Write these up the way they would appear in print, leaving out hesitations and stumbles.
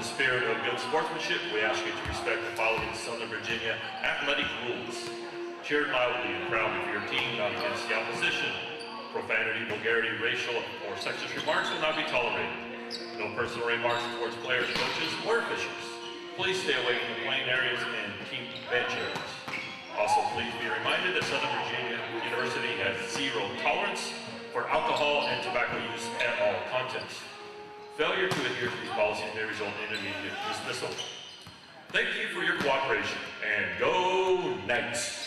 the spirit of good sportsmanship, we ask you to respect the following Southern Virginia athletic rules. Cheer loudly and proudly for your team, not against the opposition. Profanity, vulgarity, racial, or sexist remarks will not be tolerated. No personal remarks towards players, coaches, or officials. Please stay away from the playing areas and keep bench areas. Also, please be reminded that Southern Virginia University has zero tolerance for alcohol and tobacco use at all contexts. Failure to adhere to these policies may result in immediate dismissal. Thank you for your cooperation, and go Knights!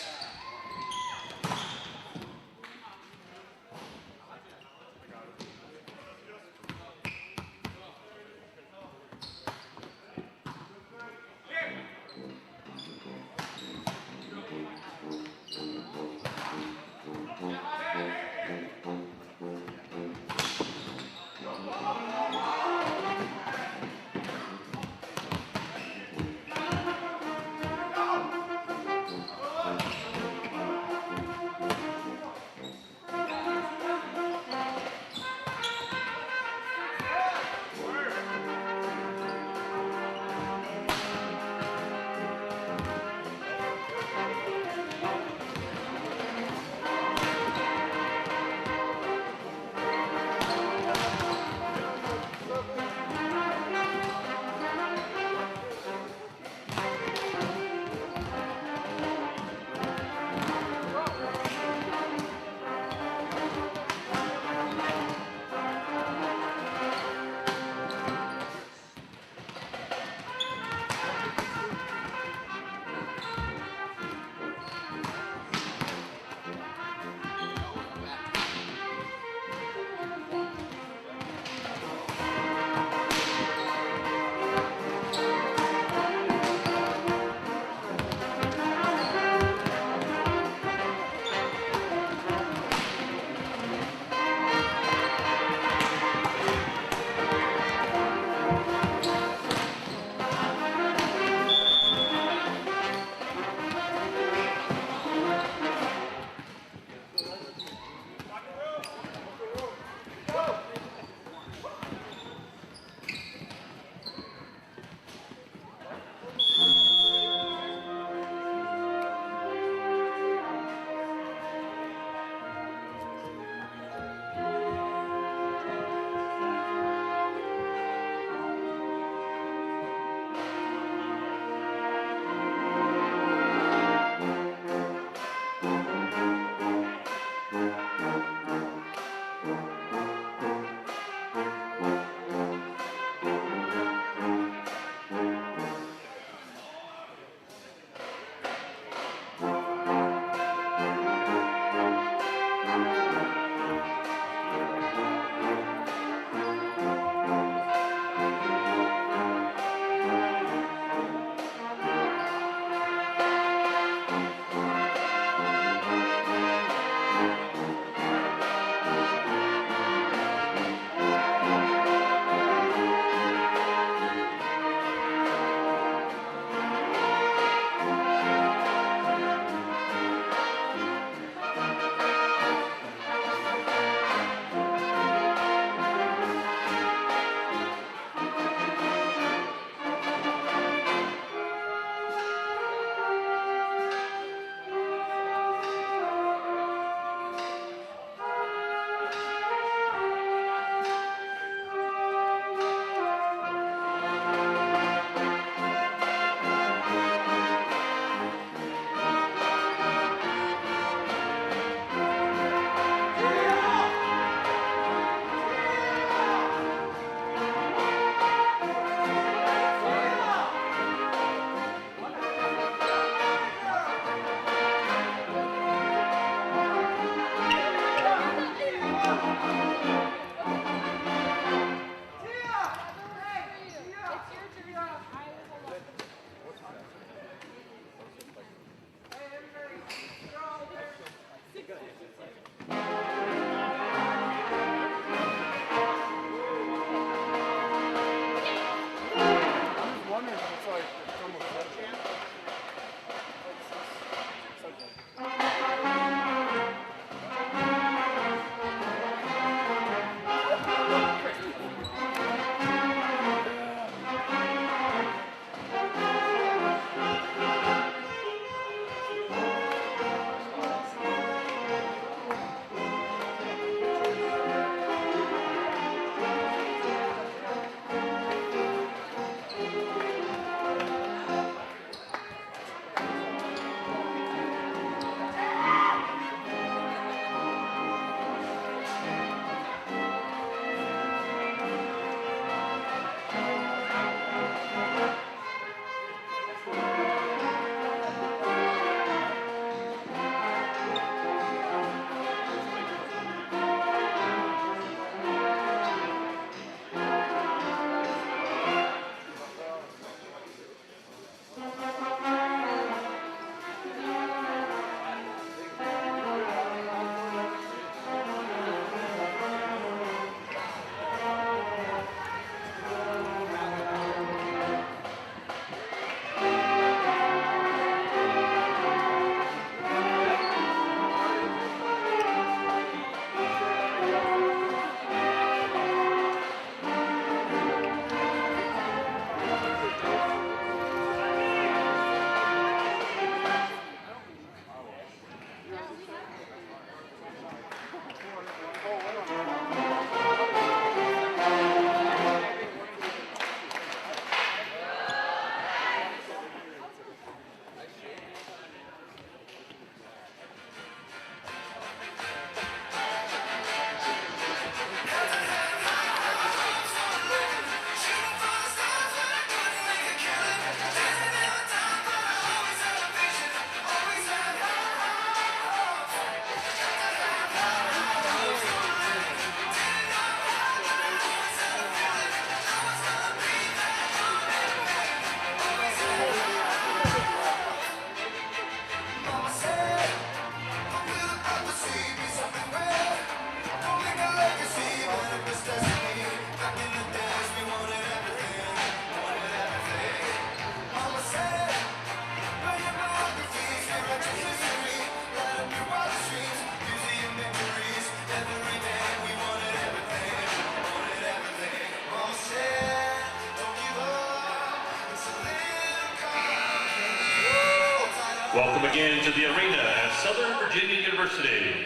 Welcome again to the arena at Southern Virginia University.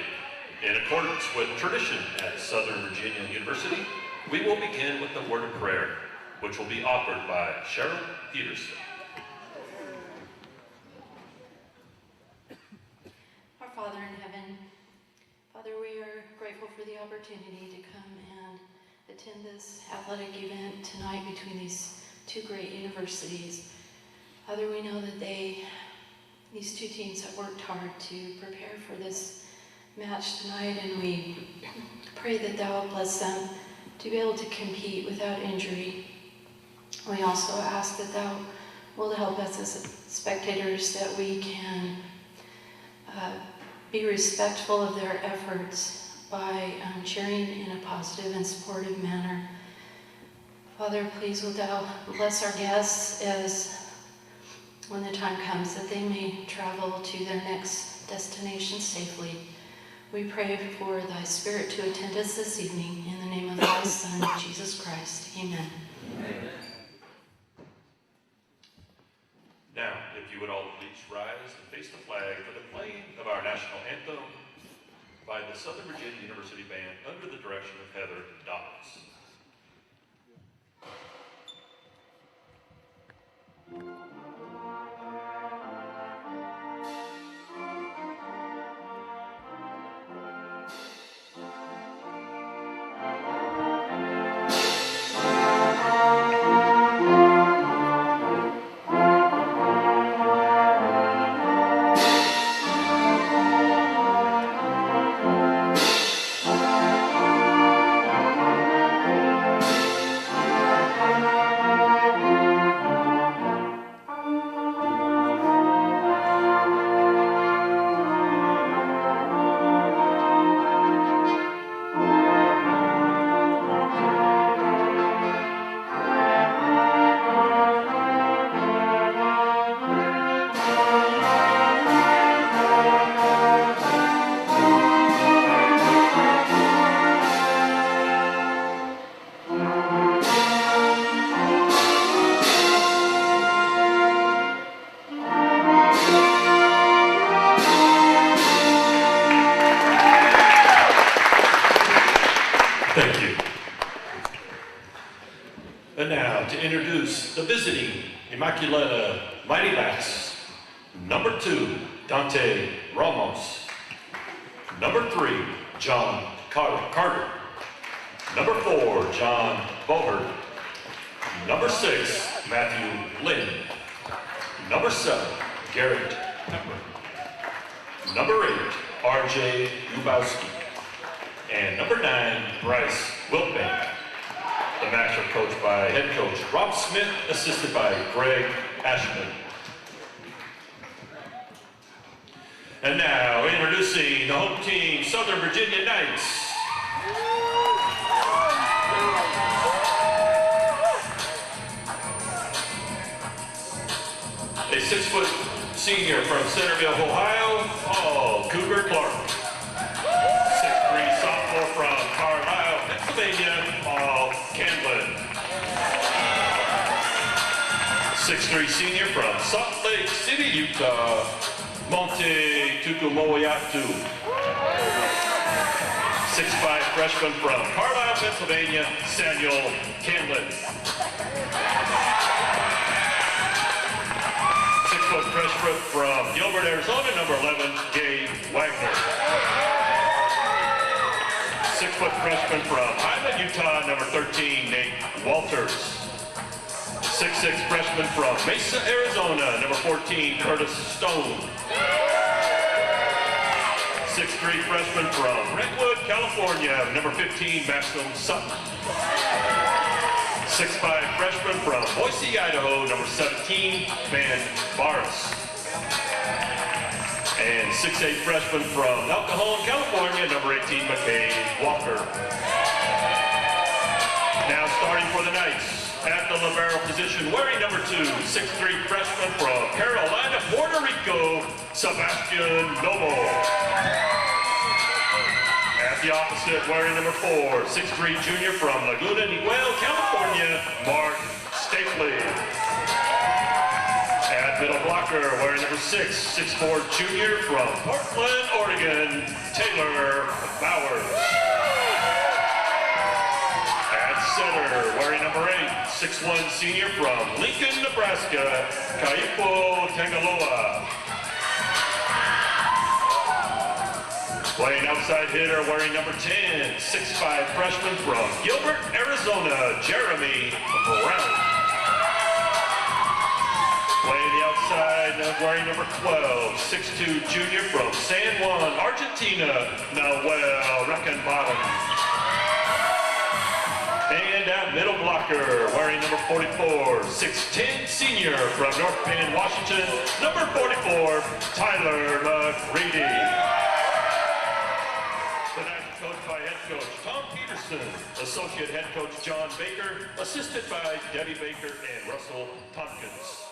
In accordance with tradition at Southern Virginia University, we will begin with the word of prayer, which will be offered by Cheryl Peterson. Our Father in heaven, Father, we are grateful for the opportunity to come and attend this athletic event tonight between these two great universities. Father, we know that these two teams have worked hard to prepare for this match tonight, and we pray that Thou will bless them to be able to compete without injury. We also ask that Thou will help us as spectators, that we can be respectful of their efforts by cheering in a positive and supportive manner. Father, please will Thou bless our guests as when the time comes that they may travel to their next destination safely. We pray for Thy Spirit to attend us this evening. In the name of Thy Son, Jesus Christ. Amen. Amen. Now, if you would all please rise and face the flag for the playing of our national anthem by the Southern Virginia University Band under the direction of Heather Dobbs. Thank you. And now to introduce the visiting Immaculata Mighty Bats. Number 2, Dante Ramos. Number 3, John Carter. Number 4, John Bohert. Number 6, Matthew Lynn. Number 7, Garrett Pepper. Number 8, R.J. Lubowski. And number 9, Bryce Wilbank. The match are coached by head coach Rob Smith, assisted by Greg Ashman. And now, introducing the home team, Southern Virginia Knights. A 6-foot senior from Centerville, Ohio, Paul Cougar Clark. 6'3" sophomore from Carlisle, Pennsylvania, Paul Camlin. 6'3" senior from Salt Lake City, Utah, Monte Tukumoyatu. 6'5" freshman from Carlisle, Pennsylvania, Samuel Camlin. 6-foot freshman from Gilbert, Arizona, number 11, Gabe Wagner. 6-foot freshman from Highland, Utah, number 13, Nate Walters. 6'6" freshman from Mesa, Arizona, number 14, Curtis Stone. 6'3" freshman from Redwood, California, number 15, Maxim Sutton. 6'5" freshman from Boise, Idaho, number 17, Van Barris. And 6'8" freshman from El Cajon, California, number 18, McKay Walker. Now starting for the Knights, at the libero position, wearing number 2, 6'3" freshman from Carolina, Puerto Rico, Sebastian Noble. At the opposite, wearing number 4, 6'3" junior from Laguna Niguel, California, Mark Stapley. At middle blocker, wearing number 6, 6'4" junior from Portland, Oregon, Taylor Bowers. At center, wearing number 8, 6'1" senior from Lincoln, Nebraska, Kaipo Tangaloa. Playing outside hitter, wearing number 10, 6'5" freshman from Gilbert, Arizona, Jeremy Brown. Playing the outside, wearing number 12, 6'2" junior from San Juan, Argentina, Noel Reckenbottom. And at middle blocker, wearing number 44, 6'10" senior from North Bend, Washington, number 44, Tyler McCready. Tonight coached by head coach Tom Peterson, associate head coach John Baker, assisted by Debbie Baker and Russell Tompkins.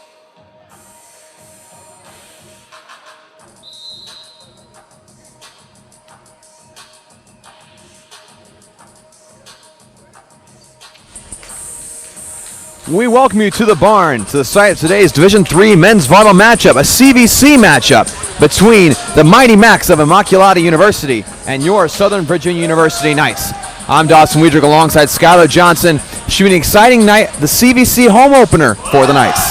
We welcome you to the barn, to the site of today's Division III men's volleyball matchup, a CVC matchup between the Mighty Macs of Immaculata University and your Southern Virginia University Knights. I'm Dawson Weidrich alongside Skylar Johnson, shooting an exciting night, the CVC home opener for the Knights.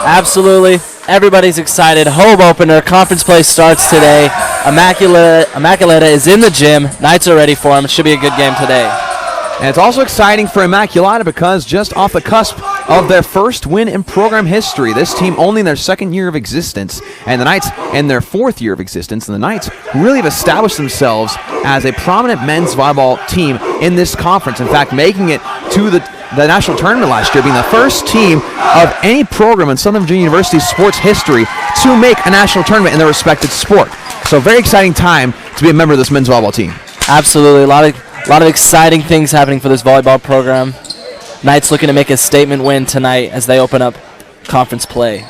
Absolutely. Everybody's excited. Home opener. Conference play starts today. Immaculata is in the gym. Knights are ready for them. It should be a good game today. And it's also exciting for Immaculata because just off the cusp of their first win in program history, this team only in their second year of existence, and the Knights in their fourth year of existence, and the Knights really have established themselves as a prominent men's volleyball team in this conference. In fact, making it to the national tournament last year, being the first team of any program in Southern Virginia University sports history to make a national tournament in their respected sport. So very exciting time to be a member of this men's volleyball team. Absolutely. A lot of exciting things happening for this volleyball program. Knights looking to make a statement win tonight as they open up conference play.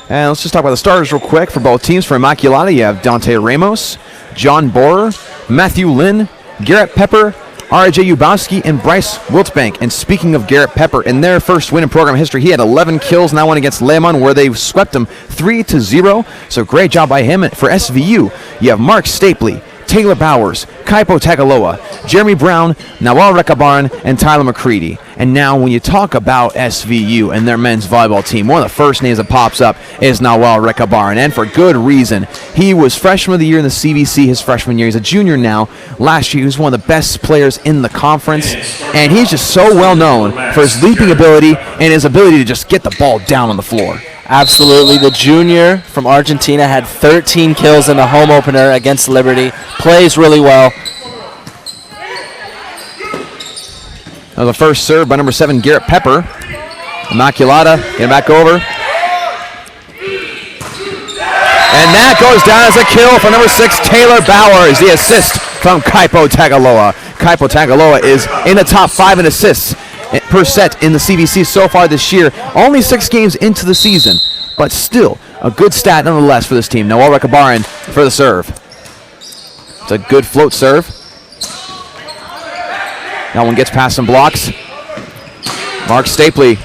And let's just talk about the starters real quick for both teams. For Immaculata, you have Dante Ramos, John Borer, Matthew Lynn, Garrett Pepper, R.J. Ubowski, and Bryce Wiltbank. And speaking of Garrett Pepper, in their first win in program history, he had 11 kills in that one against Lehman, where they swept him 3-0. So great job by him. For SVU, you have Mark Stapley, Taylor Bowers, Kaipo Tagaloa, Jeremy Brown, Nawal Rekabaran, and Tyler McCready. And now when you talk about SVU and their men's volleyball team, one of the first names that pops up is Nawal Rekabaran, and for good reason. He was freshman of the year in the CVC his freshman year. He's a junior now. Last year he was one of the best players in the conference, and he's just so well known for his leaping ability and his ability to just get the ball down on the floor. Absolutely. The junior from Argentina had 13 kills in the home opener against Liberty. Plays really well. Now the first serve by number 7, Garrett Pepper. Immaculata, get back over. And that goes down as a kill for number 6, Taylor Bowers. The assist from Kaipo Tagaloa. Kaipo Tagaloa is in the top 5 in assists per set in the CVC so far this year. Only 6 games into the season, but still a good stat nonetheless for this team. Noel Rekabaran for the serve. It's a good float serve. That one gets past some blocks. Mark Stapley.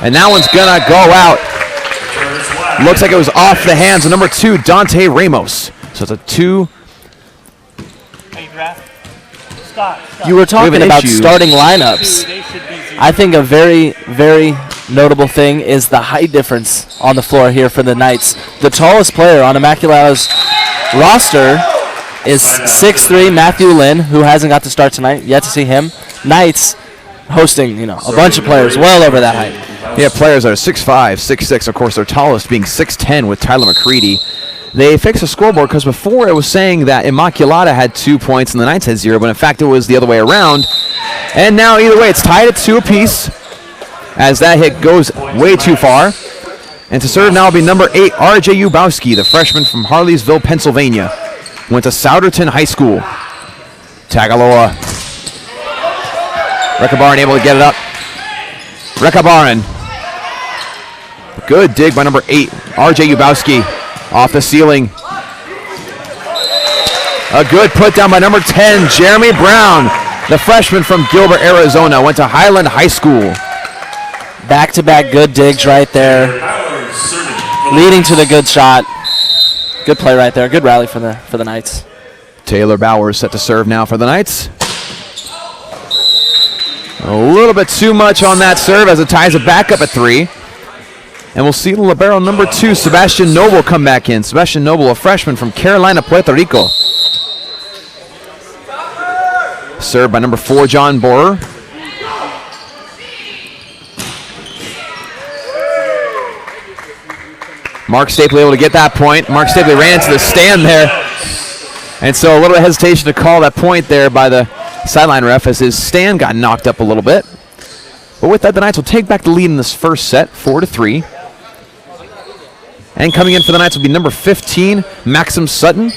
And that one's going to go out. Looks like it was off the hands of number 2, Dante Ramos. So it's a 2. You were talking about starting lineups. I think a very, very notable thing is the height difference on the floor here for the Knights. The tallest player on Immaculata's roster is 6'3", Matthew Lynn, who hasn't got to start tonight. Yet to see him. Knights hosting, a bunch of players well over that height. Yeah, players that are 6'5", 6'6", of course, their tallest being 6'10" with Tyler McCready. They fixed the scoreboard because before it was saying that Immaculata had 2 points and the Knights had 0, but in fact it was the other way around. And now either way, it's tied at 2 apiece as that hit goes way too far. And to serve now will be number 8, R.J. Ubowski, the freshman from Harleysville, Pennsylvania. Went to Souderton High School. Tagaloa. Rekabaran able to get it up. Rekabaran. Good dig by number 8, R.J. Ubowski. Off the ceiling. A good put down by number 10, Jeremy Brown, the freshman from Gilbert, Arizona. Went to Highland High School. Back-to-back good digs right there. leading to the good shot. Good play right there. Good rally for the Knights. Taylor Bowers set to serve now for the Knights. A little bit too much on that serve as it ties it back up at 3. And we'll see libero number 2, Sebastian Noble, come back in. Sebastian Noble, a freshman from Carolina, Puerto Rico. Served by number 4, John Borer. Mark Stapley able to get that point. Mark Stapley ran into the stand there. And so a little hesitation to call that point there by the sideline ref as his stand got knocked up a little bit. But with that, the Knights will take back the lead in this first set, 4-3. And coming in for the Knights will be number 15, Maxim Sutton,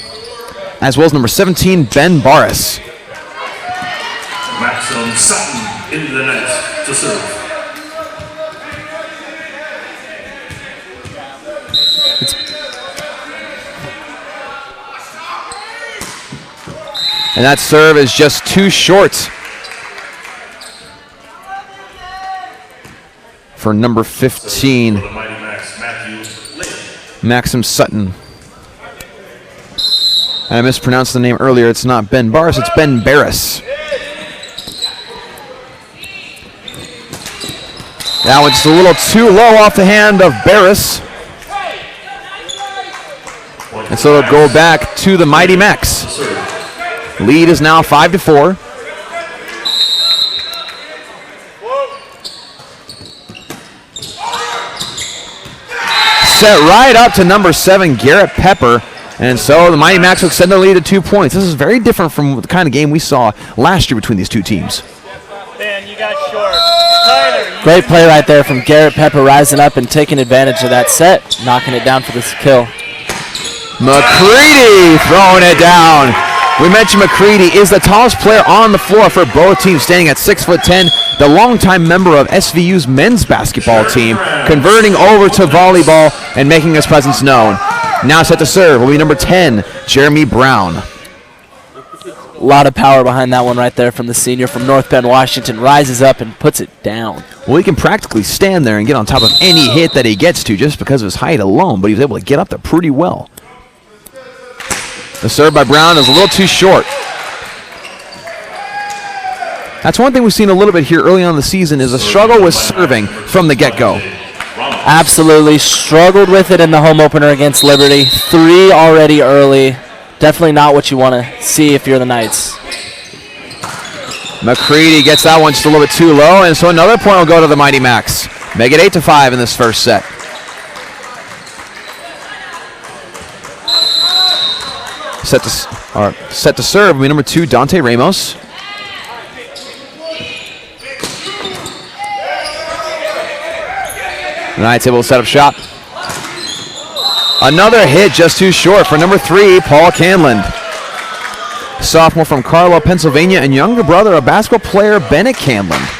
as well as number 17, Ben Barris. Maxim Sutton into the net to serve. And that serve is just too short for number 15, Maxim Sutton. And I mispronounced the name earlier. It's not Ben Barris, it's Ben Barris. That one's just a little too low off the hand of Barris. And so it'll go back to the Mighty Macs. Lead is now 5-4. Set right up to number 7, Garrett Pepper. And so the Mighty Macs will extend their lead to 2 points. This is very different from the kind of game we saw last year between these two teams. Ben, you got short. Tyler, Great play right there from Garrett Pepper, rising up and taking advantage of that set, knocking it down for this kill. McCready throwing it down. We mentioned McCready is the tallest player on the floor for both teams, standing at 6'10", the longtime member of SVU's men's basketball team, converting over to volleyball and making his presence known. Now set to serve will be number 10, Jeremy Brown. A lot of power behind that one right there from the senior from North Bend, Washington. Rises up and puts it down. Well, he can practically stand there and get on top of any hit that he gets to just because of his height alone, but he's able to get up there pretty well. The serve by Brown is a little too short. That's one thing we've seen a little bit here early on in the season is a struggle with serving from the get-go. Absolutely struggled with it in the home opener against Liberty. 3 already early. Definitely not what you want to see if you're the Knights. McCready gets that one just a little bit too low, and so another point will go to the Mighty Macs. Make it 8-5 in this first set. Set to serve will be number 2, Dante Ramos. The Knights able to set up shop. Another hit just too short for number 3, Paul Canland. Sophomore from Carlisle, Pennsylvania, and younger brother of basketball player Bennett Canland.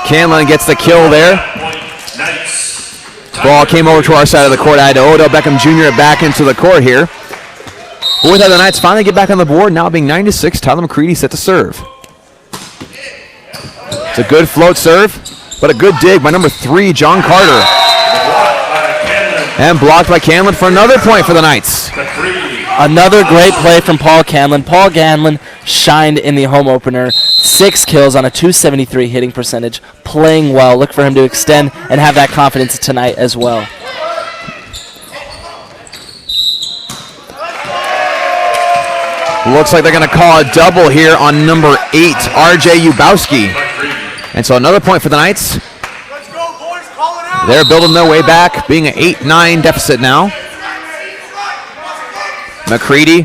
Canland gets the kill there. Ball came over to our side of the court. I had Odell Beckham Jr. back into the court here. But with that, the Knights finally get back on the board, now being 9-6. Tyler McCready set to serve. It's a good float serve, but a good dig by number 3, John Carter. And blocked by Canland for another point for the Knights. Another great play from Paul Canland. Paul Canland shined in the home opener. 6 kills on a .273 hitting percentage. Playing well. Look for him to extend and have that confidence tonight as well. Looks like they're going to call a double here on number 8, RJ Ubowski. And so another point for the Knights. They're building their way back, being an 8-9 deficit now. McCready.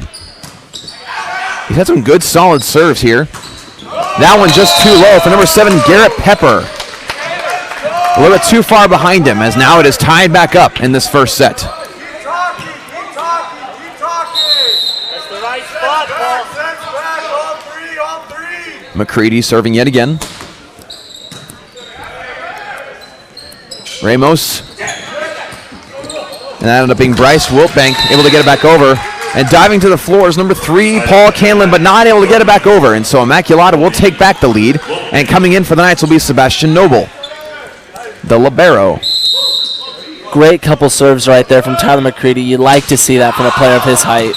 He's had some good solid serves here. That one just too low for number 7, Garrett Pepper. A little bit too far behind him, as now it is tied back up in this first set. keep talking. That's the right spot, Paul. Sets back, all three. McCready serving yet again. Ramos And that ended up being Bryce Wiltbank able to get it back over. And diving to the floor is number 3, Paul Canlin, but not able to get it back over. And so Immaculata will take back the lead. And coming in for the Knights will be Sebastian Noble, the libero. Great couple serves right there from Tyler McCready. You like to see that from a player of his height.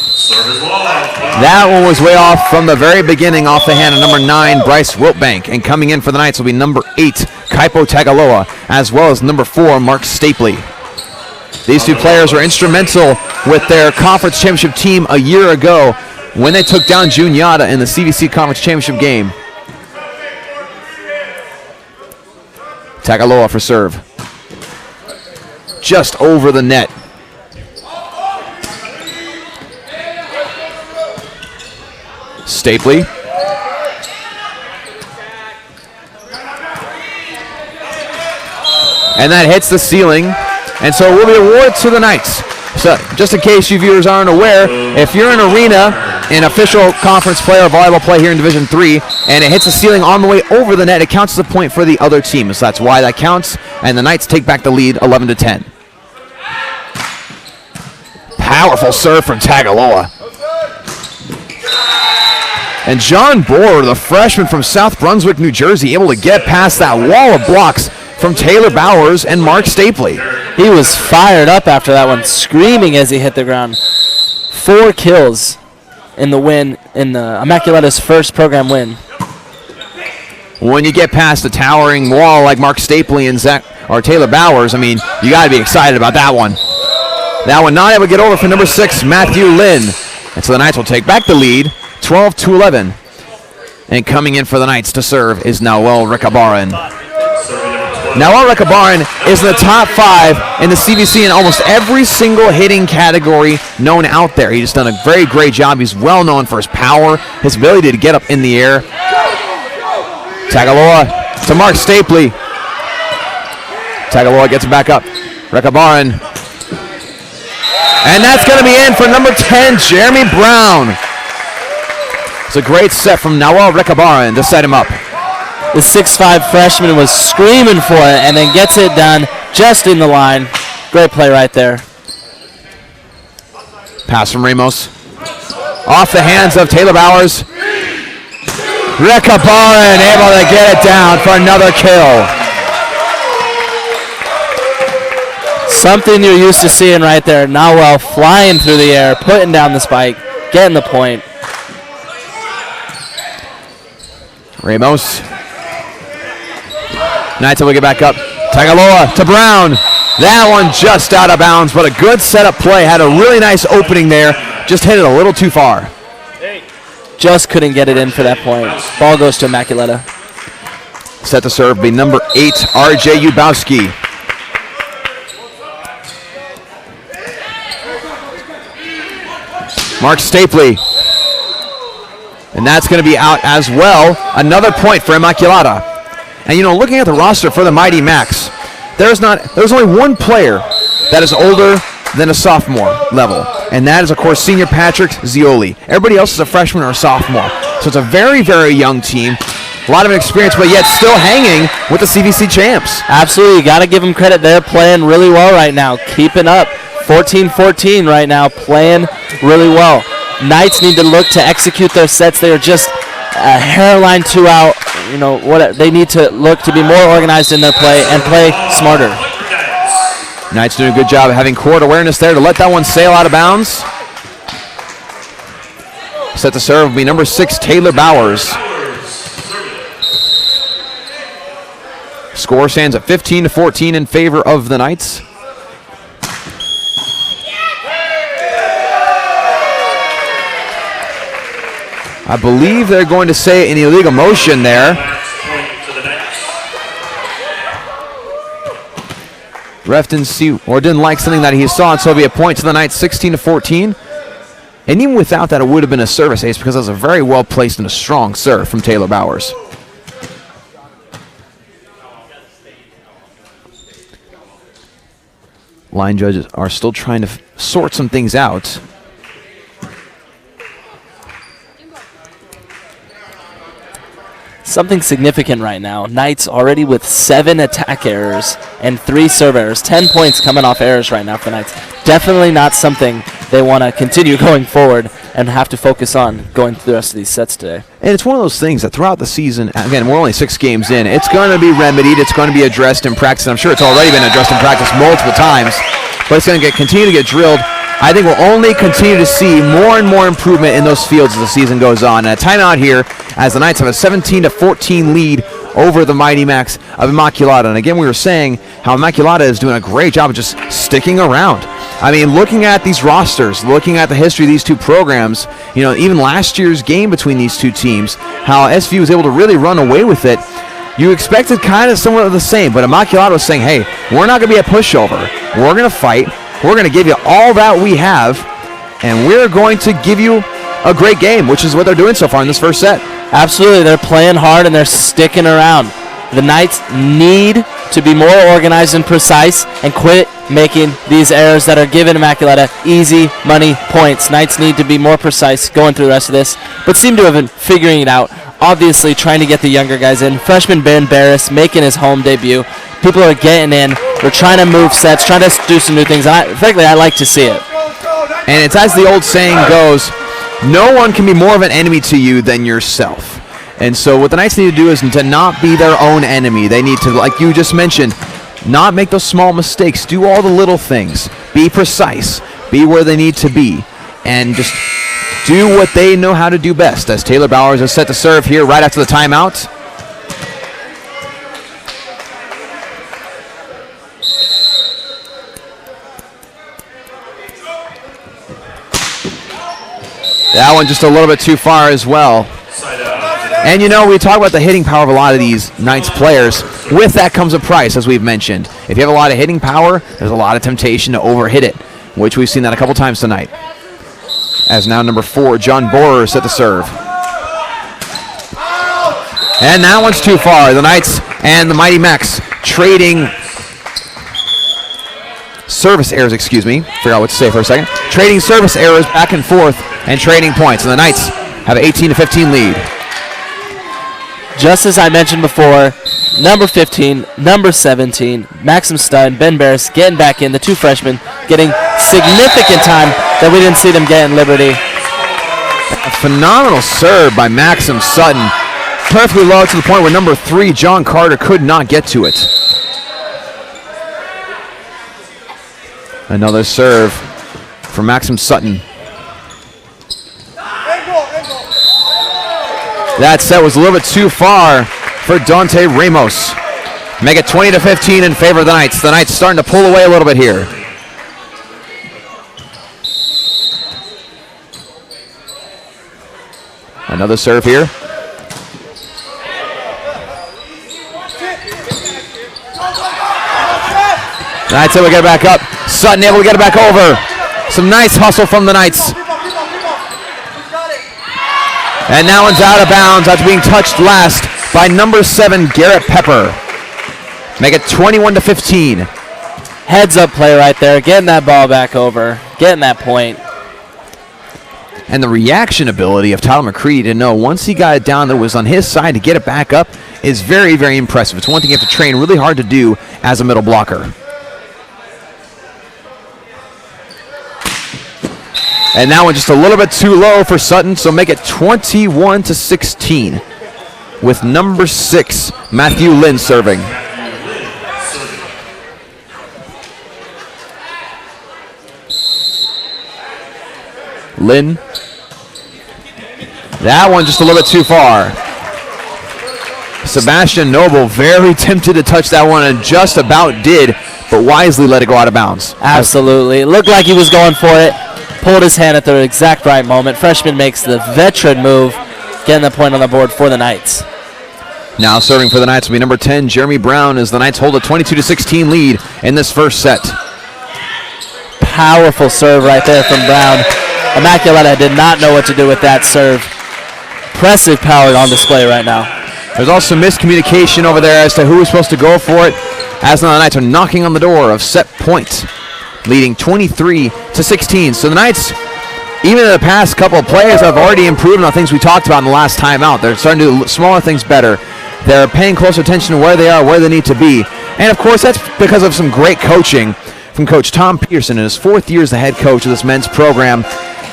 That one was way off from the very beginning, off the hand of number 9, Bryce Wiltbank. And coming in for the Knights will be number 8, Kaipo Tagaloa, as well as number 4, Mark Stapley. These two players are instrumental with their conference championship team a year ago when they took down Juniata in the CVC conference championship game. Tagaloa for serve. Just over the net. Stapley. And that hits the ceiling. And so it will be awarded to the Knights. So just in case you viewers aren't aware, if you're in arena in official conference play or volleyball play here in Division 3, and it hits the ceiling on the way over the net, it counts as a point for the other team. So that's why that counts. And the Knights take back the lead 11-10. Powerful serve from Tagaloa. And John Bohr, the freshman from South Brunswick, New Jersey, able to get past that wall of blocks from Taylor Bowers and Mark Stapley. He was fired up after that one, screaming as he hit the ground. 4 kills in the win, in the Immaculata's first program win. When you get past the towering wall like Mark Stapley and Taylor Bowers, I mean, you got to be excited about that one. That one not able to get over for number 6, Matthew Lynn. And so the Knights will take back the lead, 12-11. And coming in for the Knights to serve is Noel Rekabaran. Noel Rekabaran is in the top 5 in the CVC in almost every single hitting category known out there. He's done a very great job. He's well known for his power, his ability to get up in the air. Tagaloa to Mark Stapley. Tagaloa gets it back up. Rekabaran. And that's going to be in for number 10, Jeremy Brown. It's a great set from Noel Rekabaran to set him up. The 6'5 freshman was screaming for it and then gets it done just in the line. Great play right there. Pass from Ramos. Off the hands of Taylor Bowers. Rekabaran able to get it down for another kill. Something you're used to seeing right there. Noel flying through the air, putting down the spike, getting the point. Ramos. Knights will get back up. Tagaloa to Brown. That one just out of bounds, but a good setup play. Had a really nice opening there. Just hit it a little too far. Just couldn't get it in for that point. Ball goes to Immaculata. Set to serve be number 8, RJ Ubowski. Mark Stapley. And that's going to be out as well. Another point for Immaculata. And you know, looking at the roster for the Mighty Macs, there's only one player that is older than a sophomore level, and that is, of course, senior Patrick Zioli. Everybody else is a freshman or a sophomore. So it's a very, very young team. A lot of experience, but yet still hanging with the CVC champs. Absolutely. Got to give them credit. They're playing really well right now. Keeping up. 14-14 right now. Playing really well. Knights need to look to execute their sets. They are just a hairline 2 out. You know what? They need to look to be more organized in their play and play smarter. Knights doing a good job of having court awareness there to let that one sail out of bounds. Set to serve will be number 6, Taylor Bowers. Score stands at 15-14 in favor of the Knights. I believe they're going to say an illegal motion there. Ref didn't see or didn't like something that he saw, and so it'll be a point to the Knights, 16-14. And even without that, it would have been a service ace because that was a very well placed and a strong serve from Taylor Bowers. Line judges are still trying to sort some things out. something significant right now. Knights already with 7 attack errors and 3 serve errors. 10 points coming off errors right now for the Knights. Definitely not something they want to continue going forward and have to focus on going through the rest of these sets today. And it's one of those things that throughout the season, again, we're only 6 games in, it's going to be remedied, it's going to be addressed in practice. I'm sure it's already been addressed in practice multiple times, but it's going to continue to get drilled. I think we'll only continue to see more and more improvement in those fields as the season goes on. And a timeout here as the Knights have a 17-14 lead over the Mighty Macs of Immaculata. And again, we were saying how Immaculata is doing a great job of just sticking around. I mean, looking at these rosters, looking at the history of these two programs, you know, even last year's game between these two teams, how SV was able to really run away with it. You expected kind of somewhat of the same, but Immaculata was saying, hey, we're not going to be a pushover. We're going to fight. We're going to give you all that we have, and we're going to give you a great game, which is what they're doing so far in this first set. Absolutely. They're playing hard, and they're sticking around. The Knights need to be more organized and precise and quit making these errors that are giving Immaculata easy money points. Knights need to be more precise going through the rest of this, but seem to have been figuring it out. Obviously trying to get the younger guys in. Freshman Ben Barris making his home debut. People are getting in. They're trying to move sets, trying to do some new things. And frankly, I like to see it. And it's as the old saying goes, no one can be more of an enemy to you than yourself. And so what the Knights need to do is to not be their own enemy. They need to, like you just mentioned, not make those small mistakes. Do all the little things. Be precise. Be where they need to be. And just do what they know how to do best, as Taylor Bowers is set to serve here right after the timeout. That one just a little bit too far as well. And you know, we talk about the hitting power of a lot of these Knights players. With that comes a price, as we've mentioned. If you have a lot of hitting power, there's a lot of temptation to overhit it, which we've seen that a couple times tonight. As now number 4, John Borer is set to serve. And that one's too far. The Knights and the Mighty Macs trading service errors, excuse me. Forgot what to say for a second. Trading service errors back and forth and trading points. And the Knights have an 18-15 lead. Just as I mentioned before, number 15, number 17, Maxim Stun, Ben Barris getting back in, the 2 freshmen getting significant time that we didn't see them get in Liberty. A phenomenal serve by Maxim Sutton. Perfectly low to the point where number 3, John Carter, could not get to it. Another serve for Maxim Sutton. That set was a little bit too far for Dante Ramos. Make it 20-15 in favor of the Knights. The Knights starting to pull away a little bit here. Another serve here. The Knights able to get it back up. Sutton able to get it back over. Some nice hustle from the Knights. And that one's out of bounds after being touched last by number 7, Garrett Pepper. Make it 21-15. Heads up play right there, getting that ball back over, getting that point. And the reaction ability of Tyler McCready to know once he got it down that was on his side to get it back up is very, very impressive. It's one thing you have to train really hard to do as a middle blocker. And that one just a little bit too low for Sutton, so make it 21-16 with number 6, Matthew Lynn serving. Lynn. That one just a little bit too far. Sebastian Noble very tempted to touch that one and just about did, but wisely let it go out of bounds. Absolutely. It looked like he was going for it. Pulled his hand at the exact right moment. Freshman makes the veteran move, getting the point on the board for the Knights. Now serving for the Knights will be number 10, Jeremy Brown, as the Knights hold a 22-16 lead in this first set. Powerful serve right there from Brown. Immaculata did not know what to do with that serve. Impressive power on display right now. There's also miscommunication over there as to who was supposed to go for it, as now the Knights are knocking on the door of set point, leading 23-16. So the Knights even in the past couple of plays have already improved on things we talked about in the last time out. They're starting to do smaller things better. They're paying close attention to where they are, where they need to be. And, of course, that's because of some great coaching from Coach Tom Pearson in his 4th year as the head coach of this men's program,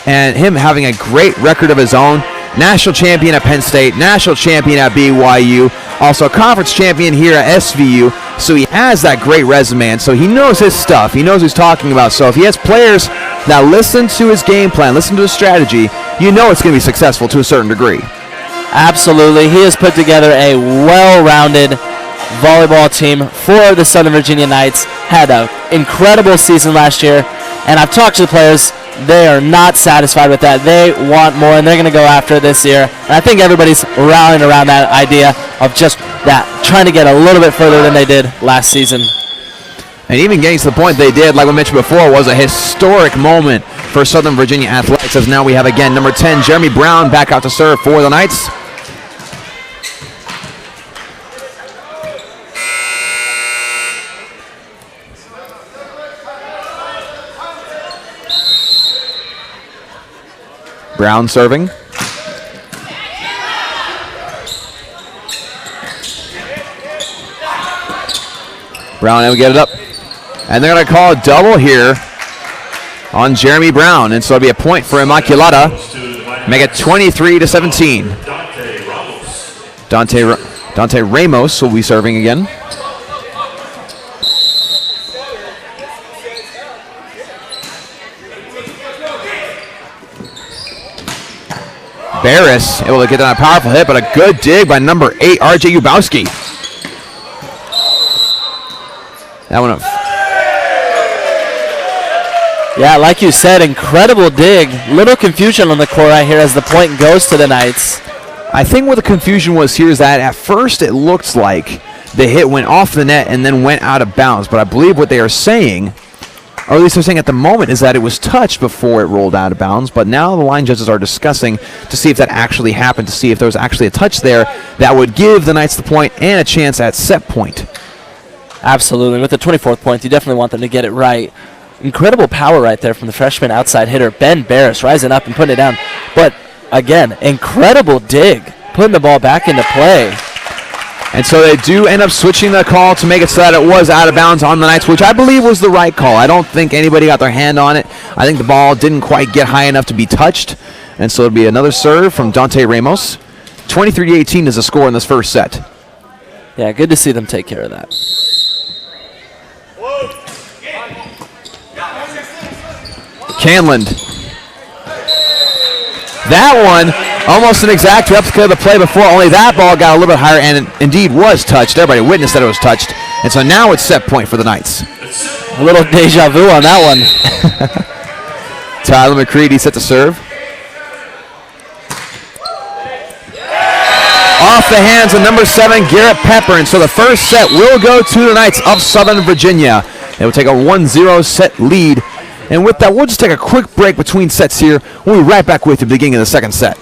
and him having a great record of his own. National champion at Penn State, national champion at BYU, also a conference champion here at SVU. So he has that great resume, and so he knows his stuff. He knows what he's talking about. So if he has players that listen to his game plan, listen to his strategy, you know it's going to be successful to a certain degree. Absolutely. He has put together a well-rounded volleyball team for the Southern Virginia Knights. Had an incredible season last year, and I've talked to the players. They are not satisfied with that. They want more, and they're going to go after it this year. And I think everybody's rallying around that idea of just that, trying to get a little bit further than they did last season. And even getting to the point they did, like we mentioned before, was a historic moment for Southern Virginia Athletics, as now we have again number 10, Jeremy Brown, back out to serve for the Knights. Brown serving. Brown able to get it up. And they're going to call a double here on Jeremy Brown. And so it'll be a point for Immaculata. Make it 23-17. Dante Ramos will be serving again. Barris able to get down a powerful hit, but a good dig by number 8, R.J. Ubowski. That one up. Yeah, like you said, incredible dig. Little confusion on the court right here as the point goes to the Knights. I think what the confusion was here is that at first it looked like the hit went off the net and then went out of bounds. But I believe what they are saying, or at least they're saying at the moment, is that it was touched before it rolled out of bounds. But now the line judges are discussing to see if that actually happened, to see if there was actually a touch there that would give the Knights the point and a chance at set point. Absolutely. With the 24th point, you definitely want them to get it right. Incredible power right there from the freshman outside hitter, Ben Barris, rising up and putting it down. But, again, incredible dig, putting the ball back into play. And so they do end up switching the call to make it so that it was out of bounds on the Knights, which I believe was the right call. I don't think anybody got their hand on it. I think the ball didn't quite get high enough to be touched. And so it'll be another serve from Dante Ramos. 23-18 is the score in this first set. Yeah, good to see them take care of that. Canland. That one, almost an exact replica of the play before, only that ball got a little bit higher and indeed was touched. Everybody witnessed that it was touched. And so now it's set point for the Knights. A little deja vu on that one. Tyler McCready set to serve. Off the hands of number 7, Garrett Pepper. And so the first set will go to the Knights of Southern Virginia. It will take a 1-0 set lead. And with that, we'll just take a quick break between sets here. We'll be right back with you at the beginning of the second set.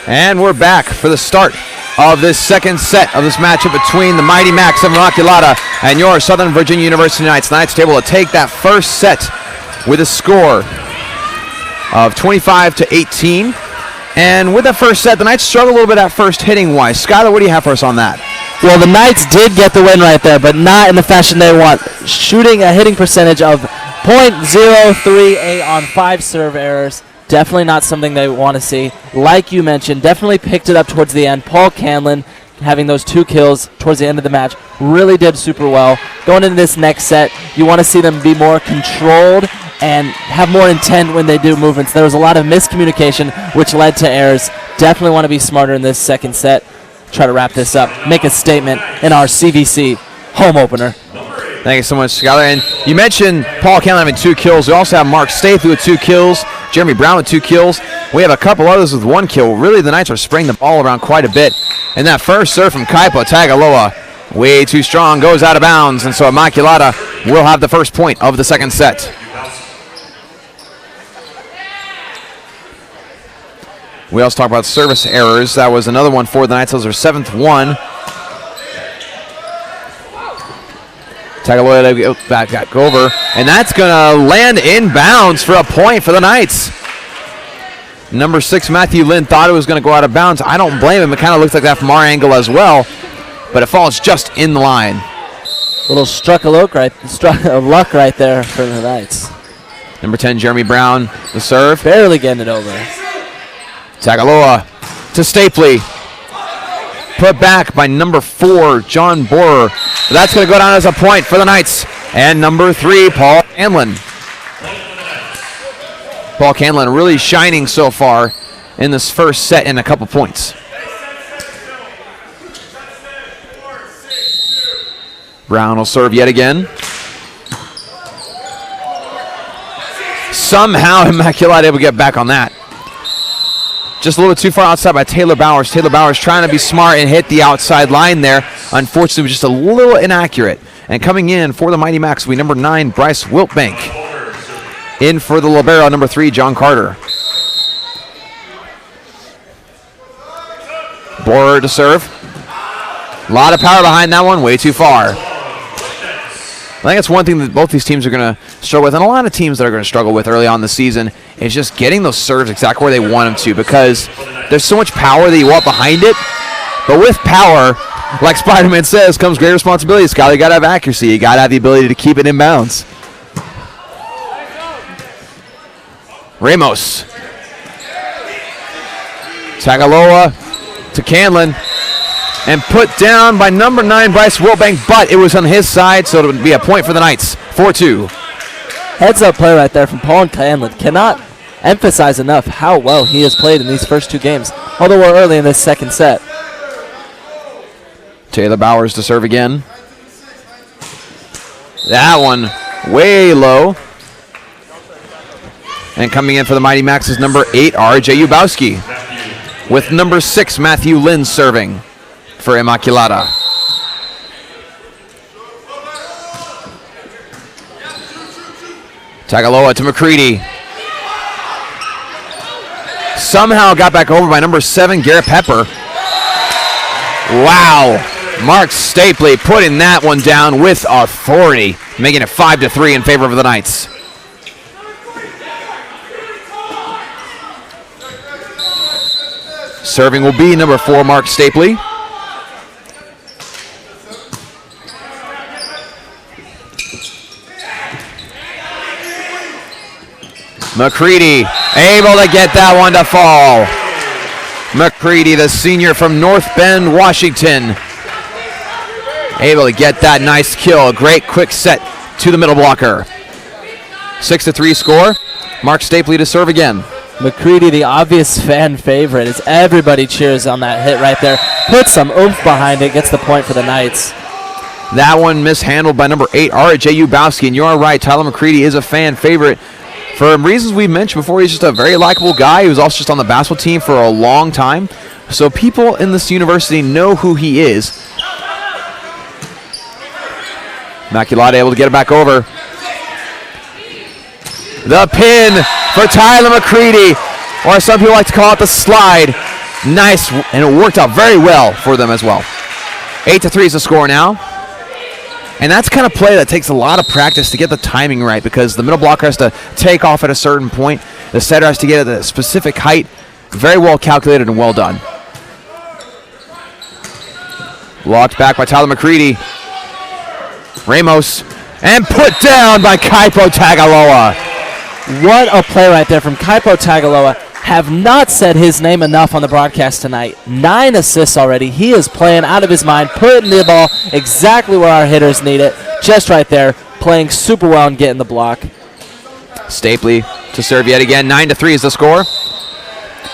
And we're back for the start of this second set of this matchup between the Mighty Macs of Immaculata and your Southern Virginia University Knights. The Knights able to take that first set with a score of 25-18. And with that first set, the Knights struggled a little bit at first hitting-wise. Skylar, what do you have for us on that? Well, the Knights did get the win right there, but not in the fashion they want. Shooting a hitting percentage of .038 on 5 serve errors. Definitely not something they want to see. Like you mentioned, definitely picked it up towards the end. Paul Canlin having those 2 kills towards the end of the match really did super well. Going into this next set, you want to see them be more controlled and have more intent when they do movements. There was a lot of miscommunication, which led to errors. Definitely want to be smarter in this second set. Try to wrap this up, make a statement in our CVC home opener. Thank you so much, Skylar. And you mentioned Paul Canlin having 2 kills. We also have Mark Stapley with 2 kills, Jeremy Brown with 2 kills. We have a couple others with 1 kill. Really, the Knights are spraying the ball around quite a bit. And that first serve from Kaipo Tagaloa, way too strong, goes out of bounds. And so Immaculata will have the first point of the second set. We also talk about service errors. That was another one for the Knights. Those are 7th one. Tagaloa back over, and that's going to land inbounds for a point for the Knights. Number 6, Matthew Lynn, thought it was going to go out of bounds. I don't blame him. It kind of looks like that from our angle as well, but it falls just in the line. Little struck a luck right there for the Knights. Number 10, Jeremy Brown, the serve. Barely getting it over. Tagaloa to Stapley. Put back by number 4, John Borer. But that's going to go down as a point for the Knights. And number 3, Paul Canlin. Paul Canlin really shining so far in this first set in a couple points. Brown will serve yet again. Somehow Immaculata able to get back on that. Just a little too far outside by Taylor Bowers. Taylor Bowers trying to be smart and hit the outside line there. Unfortunately, it was just a little inaccurate. And coming in for the Mighty Macs will be number 9, Bryce Wiltbank. In for the libero, number 3, John Carter. Borer to serve. A lot of power behind that one, way too far. I think that's one thing that both these teams are going to struggle with, and a lot of teams that are going to struggle with early on in the season is just getting those serves exactly where they want them to, because there's so much power that you want behind it. But with power, like Spider-Man says, comes great responsibility. Scott, you got to have accuracy. You got to have the ability to keep it in bounds. Ramos. Tagaloa to Canlin. And put down by number 9, Bryce Wilbank, but it was on his side, so it would be a point for the Knights. 4-2. Heads-up play right there from Paul Canlin. Cannot emphasize enough how well he has played in these first 2 games, although we're early in this second set. Taylor Bowers to serve again. That one way low. And coming in for the Mighty Macs is number 8, R.J. Ubowski, with number 6, Matthew Lynn serving for Immaculata. Tagaloa to McCready. Somehow got back over by number 7, Garrett Pepper. Wow. Mark Stapley putting that one down with authority, making it 5-3 in favor of the Knights. Serving will be number 4, Mark Stapley. McCready able to get that one to fall. McCready, the senior from North Bend, Washington, able to get that nice kill. A great quick set to the middle blocker. 6-3 score. Mark Stapley to serve again. McCready, the obvious fan favorite, as everybody cheers on that hit right there. Puts some oomph behind it, gets the point for the Knights. That one mishandled by number 8, R.J. Ubowski. And you're right, Tyler McCready is a fan favorite. For reasons we mentioned before, he's just a very likable guy. He was also just on the basketball team for a long time. So people in this university know who he is. Immaculata able to get it back over. The pin for Tyler McCready, or some people like to call it the slide. Nice, and it worked out very well for them as well. 8-3 is the score now. And that's kind of play that takes a lot of practice to get the timing right, because the middle blocker has to take off at a certain point. The setter has to get at a specific height. Very well calculated and well done. Blocked back by Tyler McCready. Ramos, and put down by Kaipo Tagaloa. What a play right there from Kaipo Tagaloa. Have not said his name enough on the broadcast tonight. 9 assists already. He is playing out of his mind, putting the ball exactly where our hitters need it. Just right there, playing super well and getting the block. Stapley to serve yet again. 9-3 is the score.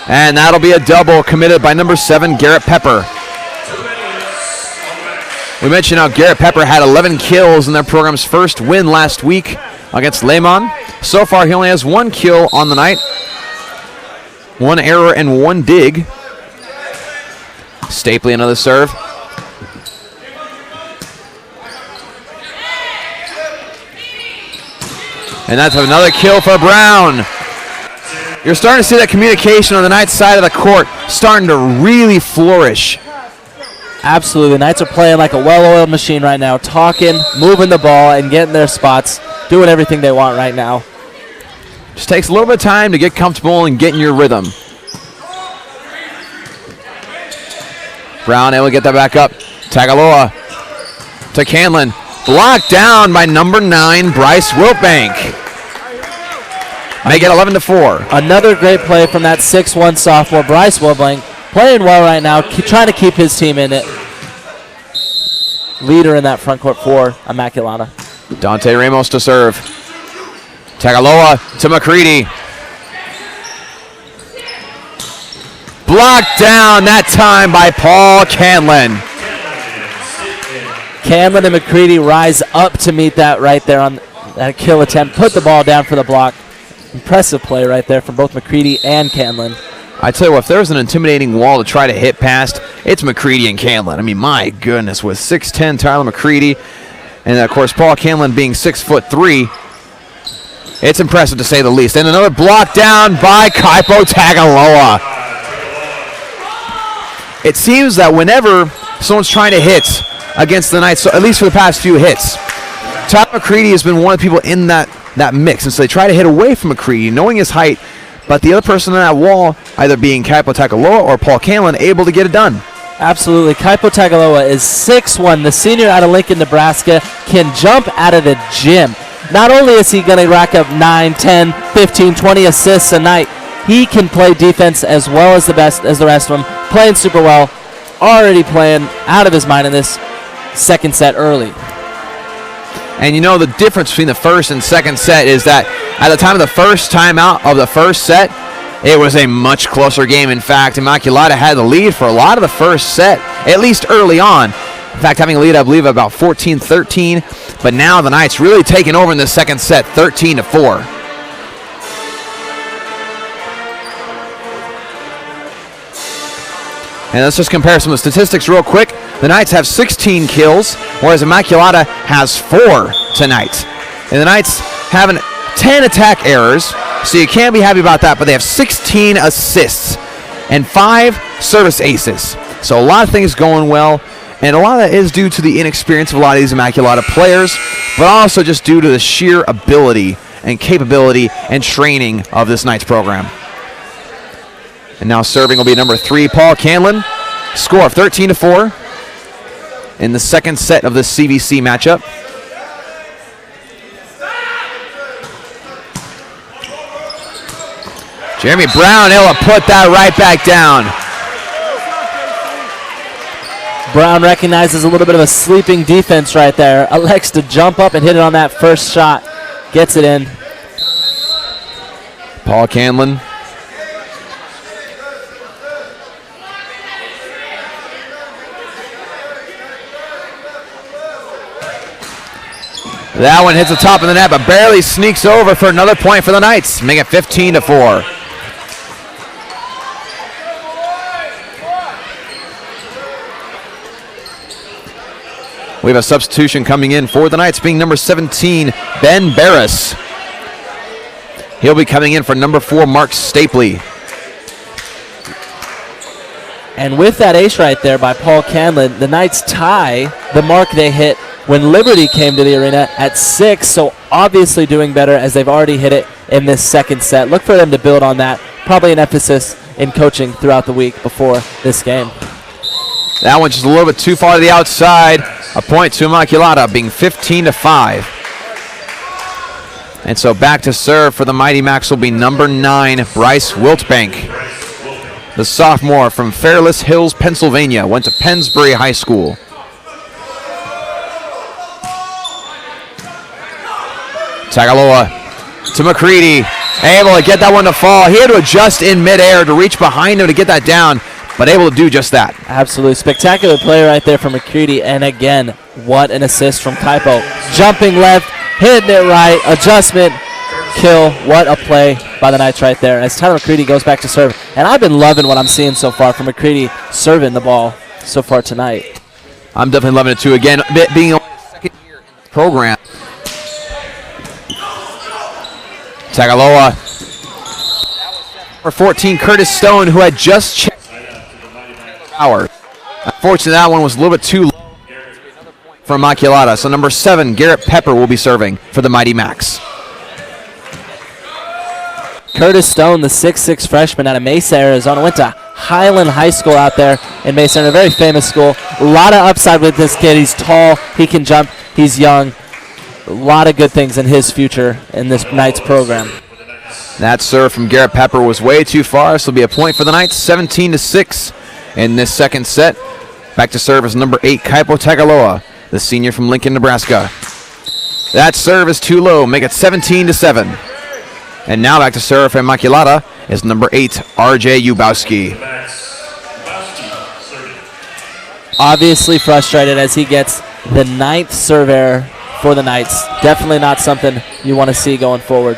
And that'll be a double committed by number 7, Garrett Pepper. We mentioned how Garrett Pepper had 11 kills in their program's first win last week against Lehman. So far, he only has 1 kill on the night. 1 error and 1 dig. Stapley another serve. And that's another kill for Brown. You're starting to see that communication on the Knights side of the court starting to really flourish. Absolutely. Knights are playing like a well-oiled machine right now, talking, moving the ball, and getting their spots, doing everything they want right now. Just takes a little bit of time to get comfortable and get in your rhythm. Brown able to get that back up. Tagaloa to Canlin. Blocked down by number 9, Bryce Wiltbank. Make it 11-4. Another great play from that 6'1 sophomore, Bryce Wiltbank. Playing well right now, trying to keep his team in it. Leader in that front court for Immaculata. Dante Ramos to serve. Tagaloa to McCready. Blocked down that time by Paul Canlin. Canlin and McCready rise up to meet that right there on that kill attempt. Put the ball down for the block. Impressive play right there from both McCready and Canlin. I tell you what, if there's an intimidating wall to try to hit past, it's McCready and Canlin. I mean, my goodness, with 6'10", Tyler McCready, and of course Paul Canlin being 6'3", it's impressive to say the least. And another block down by Kaipo Tagaloa. It seems that whenever someone's trying to hit against the Knights, so at least for the past few hits, Tyler McCready has been one of the people in that mix, and so they try to hit away from McCready, knowing his height, but the other person on that wall, either being Kaipo Tagaloa or Paul Canlin, able to get it done. Absolutely. Kaipo Tagaloa is 6'1", the senior out of Lincoln, Nebraska, can jump out of the gym. Not only is he going to rack up 9, 10, 15, 20 assists a night, he can play defense as well as the rest of them, playing super well, already playing out of his mind in this second set early. And you know the difference between the first and second set is that at the time of the first timeout of the first set, it was a much closer game. In fact, Immaculata had the lead for a lot of the first set, at least early on. In fact, having a lead, I believe, about 14-13. But now the Knights really taking over in the second set, 13-4. And let's just compare some of the statistics real quick. The Knights have 16 kills, whereas Immaculata has 4 tonight. And the Knights have 10 attack errors, so you can't be happy about that, but they have 16 assists and 5 service aces. So a lot of things going well, and a lot of that is due to the inexperience of a lot of these Immaculata players, but also just due to the sheer ability and capability and training of this Knights program. And now serving will be number 3, Paul Canlin. Score of 13-4 in the second set of the CVC matchup. Jeremy Brown able to put that right back down. Brown recognizes a little bit of a sleeping defense right there. Elects to jump up and hit it on that first shot. Gets it in. Paul Canlin. That one hits the top of the net, but barely sneaks over for another point for the Knights, making it 15-4. We have a substitution coming in for the Knights, being number 17, Ben Barris. He'll be coming in for number 4, Mark Stapley. And with that ace right there by Paul Canlin, the Knights tie the mark they hit when Liberty came to the arena at 6. So obviously doing better as they've already hit it in this second set. Look for them to build on that. Probably an emphasis in coaching throughout the week before this game. That one just a little bit too far to the outside. A point to Immaculata, being 15-5. And so back to serve for the Mighty Macs will be number 9, Bryce Wiltbank. The sophomore from Fairless Hills, Pennsylvania, went to Pennsbury High School. Tagaloa to McCready, able to get that one to fall. He had to adjust in midair to reach behind him to get that down, but able to do just that. Absolutely spectacular play right there from McCready, and again, what an assist from Kaipo. Jumping left, hitting it right, adjustment, kill. What a play by the Knights right there as Tyler McCready goes back to serve. And I've been loving what I'm seeing so far from McCready serving the ball so far tonight. I'm definitely loving it too. Again, being only the second year in the program. Tagaloa. Number 14, Curtis Stone, who had just checked power. Unfortunately, that one was a little bit too low for Immaculata. So number 7, Garrett Pepper, will be serving for the Mighty Macs. Curtis Stone, the 6'6 freshman out of Mesa, Arizona, went to Highland High School out there in Mesa, a very famous school. A lot of upside with this kid. He's tall, he can jump, he's young. A lot of good things in his future in this Knights program. That serve from Garrett Pepper was way too far, so it'll be a point for the Knights, 17-6 in this second set. Back to serve is number 8, Kaipo Tagaloa, the senior from Lincoln, Nebraska. That serve is too low, make it 17-7. And now back to serve for Immaculata is number 8, RJ Ubowski. Obviously frustrated as he gets the 9th serve error for the Knights. Definitely not something you want to see going forward.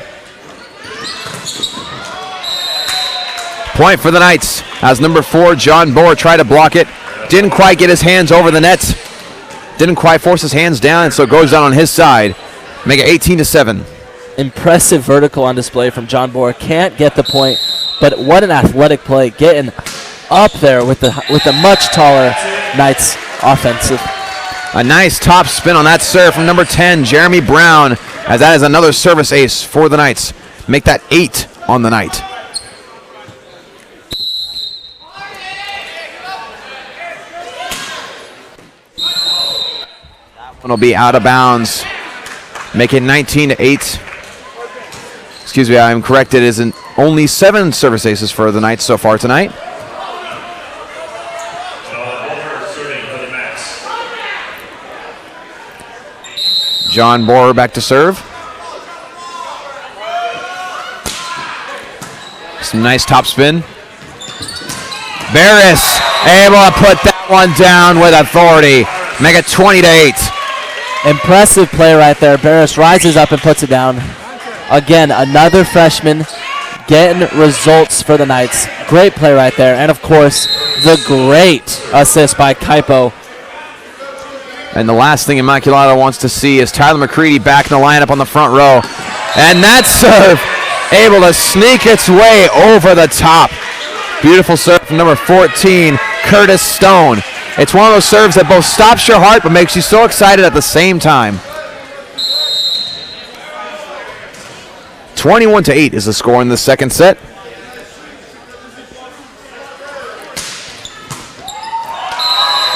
Point for the Knights as number 4, John Boer, tried to block it. Didn't quite get his hands over the net. Didn't quite force his hands down, and so it goes down on his side. Make it 18-7. Impressive vertical on display from John Boer. Can't get the point, but what an athletic play. Getting up there with the much taller Knights offensive. A nice top spin on that serve from number 10, Jeremy Brown, as that is another service ace for the Knights. Make that 8 on the night. That one will be out of bounds. Make it 19-8. Excuse me, I am correct. It is only 7 service aces for the Knights so far tonight. John Boer back to serve. Some nice top spin. Barris able to put that one down with authority. Make it 20-8. Impressive play right there. Barris rises up and puts it down. Again, another freshman getting results for the Knights. Great play right there. And, of course, the great assist by Kaipo. And the last thing Immaculata wants to see is Tyler McCready back in the lineup on the front row. And that serve able to sneak its way over the top. Beautiful serve from number 14, Curtis Stone. It's one of those serves that both stops your heart but makes you so excited at the same time. 21-8 is the score in the second set.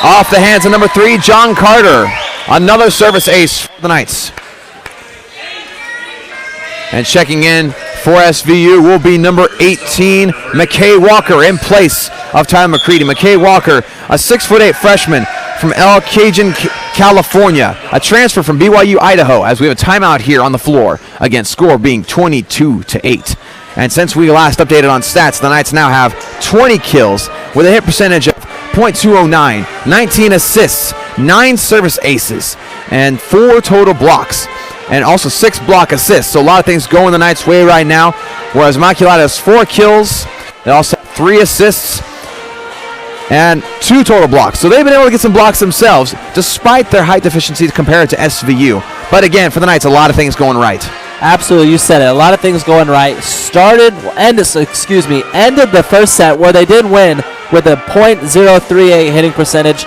Off the hands of number 3, John Carter. Another service ace for the Knights. And checking in for SVU will be number 18, McKay Walker, in place of Tyler McCready. McKay Walker, a 6'8" freshman from El Cajun, California, a transfer from BYU, Idaho, as we have a timeout here on the floor. Again, score being 22-8. And since we last updated on stats, the Knights now have 20 kills with a hit percentage of .209, 19 assists, 9 service aces, and 4 total blocks, and also 6 block assists. So a lot of things going the Knights' way right now, whereas Immaculata has 4 kills. They also have 3 assists and 2 total blocks. So they've been able to get some blocks themselves, despite their height deficiencies compared to SVU. But again, for the Knights, a lot of things going right. Absolutely, you said it. A lot of things going right. Ended the first set where they did win with a .038 hitting percentage.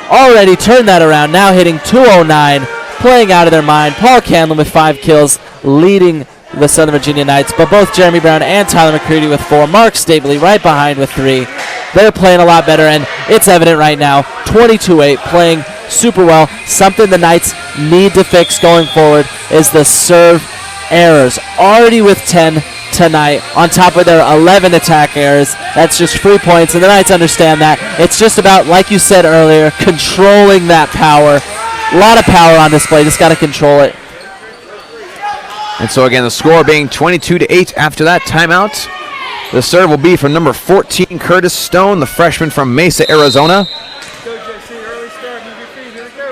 Already turned that around, now hitting .209, playing out of their mind. Paul Canlon with 5 kills, leading the Southern Virginia Knights, but both Jeremy Brown and Tyler McCready with 4. Mark Stabley right behind with 3. They're playing a lot better, and it's evident right now. 22-8, playing super well. Something the Knights need to fix going forward is the serve errors. Already with 10 tonight, on top of their 11 attack errors. That's just free points, and the Knights understand that. It's just about, like you said earlier, controlling that power. A lot of power on display, just got to control it. And so again, the score being 22-8 after that timeout. The serve will be from number 14, Curtis Stone, the freshman from Mesa, Arizona. Go, JC. Early start. Move your feet. Here we go.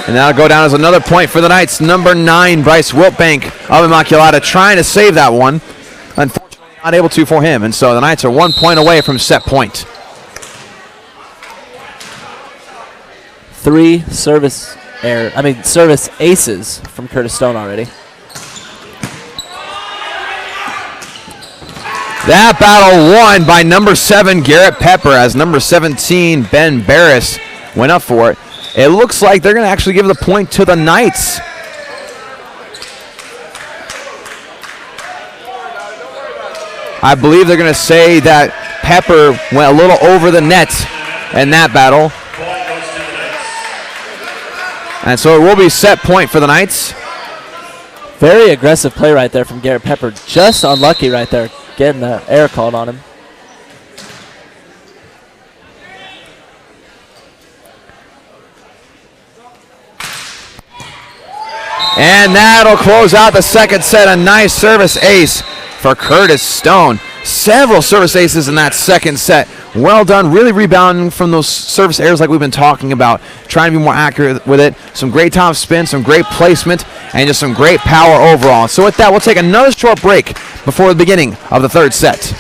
And that'll go down as another point for the Knights. Number 9, Bryce Wiltbank of Immaculata, trying to save that one. Unfortunately, not able to for him. And so the Knights are 1 point away from set point. 3 service aces from Curtis Stone already. That battle won by number 7, Garrett Pepper, as number 17, Ben Barris, went up for it. It looks like they're going to actually give the point to the Knights. I believe they're going to say that Pepper went a little over the net in that battle. And so it will be set point for the Knights. Very aggressive play right there from Garrett Pepper. Just unlucky right there, getting the error called on him. And that'll close out the second set. A nice service ace for Curtis Stone. Several service aces in that second set. Well done, really rebounding from those service errors like we've been talking about. Trying to be more accurate with it. Some great top spin, some great placement, and just some great power overall. So with that, we'll take another short break before the beginning of the third set.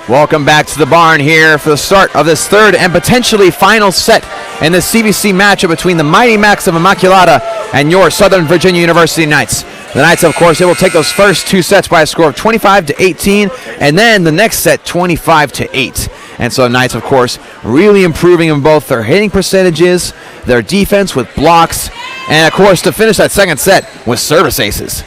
Welcome back to the barn here for the start of this third and potentially final set in the CVC matchup between the Mighty Macs of Immaculata and your Southern Virginia University Knights. The Knights, of course, they will take those first two sets by a score of 25-18, and then the next set 25-8. And so the Knights, of course, really improving in both their hitting percentages, their defense with blocks, and, of course, to finish that second set with service aces.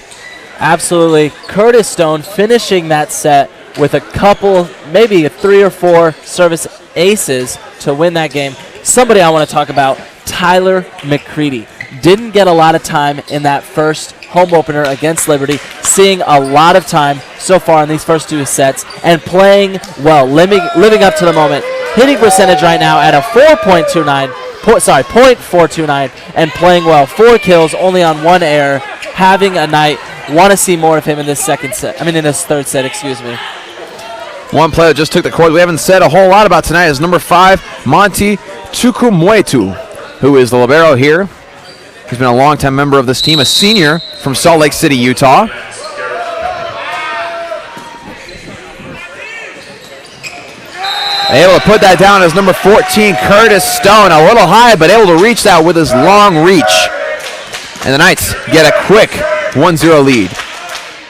Absolutely. Curtis Stone finishing that set with a couple, maybe 3 or 4 service aces to win that game. Somebody I want to talk about, Tyler McCready. Didn't get a lot of time in that first home opener against Liberty, seeing a lot of time so far in these first 2 sets and playing well, living up to the moment. Hitting percentage right now at a 0.429, and playing well. 4 kills, only on 1 error, having a night. Want to see more of him in this in this third set, excuse me. One player just took the court we haven't said a whole lot about tonight is number 5, Monty Chukwumwetu, who is the libero here. He's been a longtime member of this team, a senior from Salt Lake City, Utah. Able to put that down as number 14, Curtis Stone. A little high, but able to reach that with his long reach. And the Knights get a quick 1-0 lead.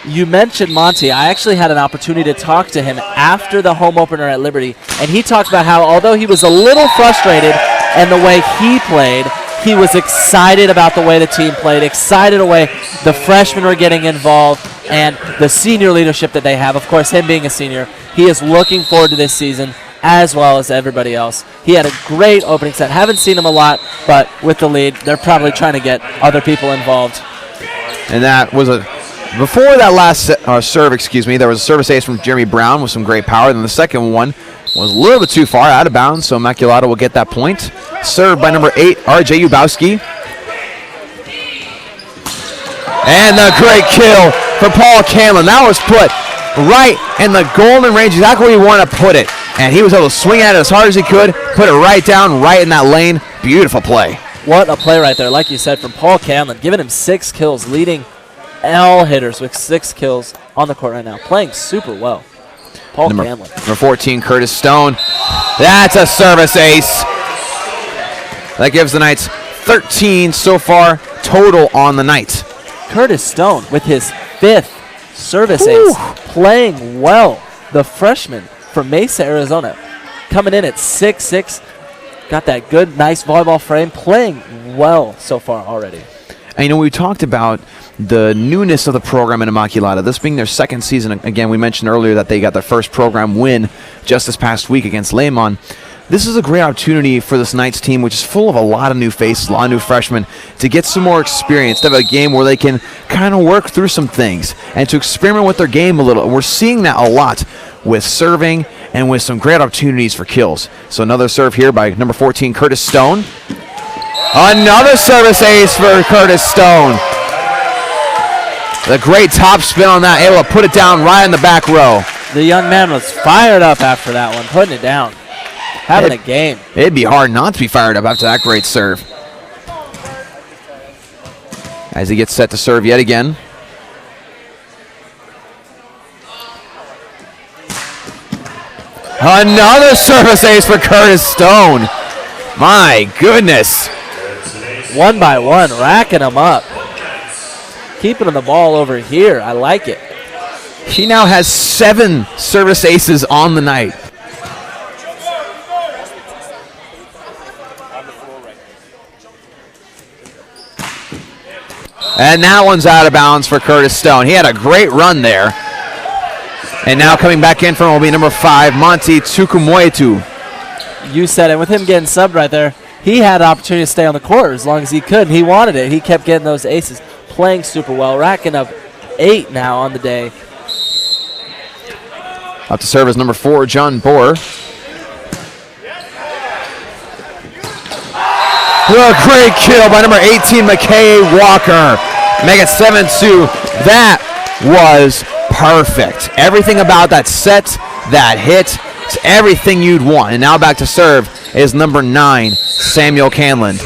You mentioned Monty. I actually had an opportunity to talk to him after the home opener at Liberty, and he talked about how although he was a little frustrated in the way he played, he was excited about the way the team played, excited the way the freshmen were getting involved, and the senior leadership that they have. Of course, him being a senior, he is looking forward to this season as well as everybody else. He had a great opening set. Haven't seen him a lot, but with the lead, they're probably trying to get other people involved. And that was before that last serve, there was a service ace from Jeremy Brown with some great power. Then the second one was a little bit too far out of bounds, so Immaculata will get that point. Served by number 8, R.J. Ubowski. And the great kill for Paul Canlon. That was put right in the golden range, exactly where you want to put it. And he was able to swing at it as hard as he could, put it right down, right in that lane. Beautiful play. What a play right there, like you said, from Paul Canlon, giving him 6 kills, leading all hitters with 6 kills on the court right now, playing super well. Paul Canlon. Number 14, Curtis Stone. That's a service ace. That gives the Knights 13 so far total on the night. Curtis Stone with his 5th service ace, playing well. The freshman from Mesa, Arizona, coming in at 6'6", got that good, nice volleyball frame, playing well so far already. And we talked about the newness of the program in Immaculata, this being their second season. Again, we mentioned earlier that they got their first program win just this past week against Lehman. This is a great opportunity for this Knights team, which is full of a lot of new faces, a lot of new freshmen, to get some more experience, to have a game where they can kind of work through some things and to experiment with their game a little. And we're seeing that a lot with serving and with some great opportunities for kills. So another serve here by number 14, Curtis Stone. Another service ace for Curtis Stone. The great top spin on that, able to put it down right in the back row. The young man was fired up after that one, putting it down. Having a game. It'd be hard not to be fired up after that great serve. As he gets set to serve yet again. Another service ace for Curtis Stone. My goodness. 1 by 1, racking them up. Keeping the ball over here. I like it. He now has 7 service aces on the night. And that one's out of bounds for Curtis Stone. He had a great run there. And now coming back in from will be number 5, Monty Chukwumwetu. You said it. With him getting subbed right there, he had an opportunity to stay on the court as long as he could. He wanted it. He kept getting those aces, playing super well, racking up 8 now on the day. Up to serve is number 4, John Bohr. A great kill by number 18, McKay Walker. Make it 7-2. That was perfect. Everything about that set, that hit, it's everything you'd want. And now back to serve is number 9, Samuel Canlon.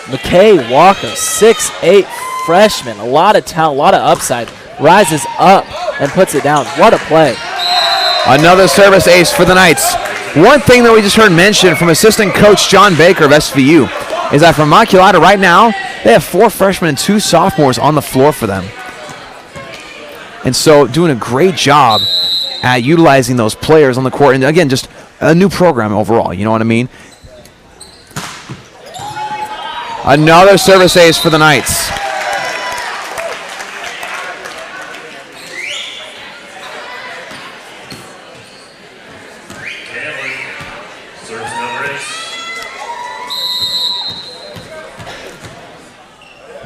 McKay Walker, 6'8", freshman. A lot of talent, a lot of upside. Rises up and puts it down. What a play. Another service ace for the Knights. One thing that we just heard mentioned from assistant coach John Baker of SVU is that for Immaculata right now, they have 4 freshmen and 2 sophomores on the floor for them. And so doing a great job at utilizing those players on the court. And again, just a new program overall, you know what I mean? Another service ace for the Knights.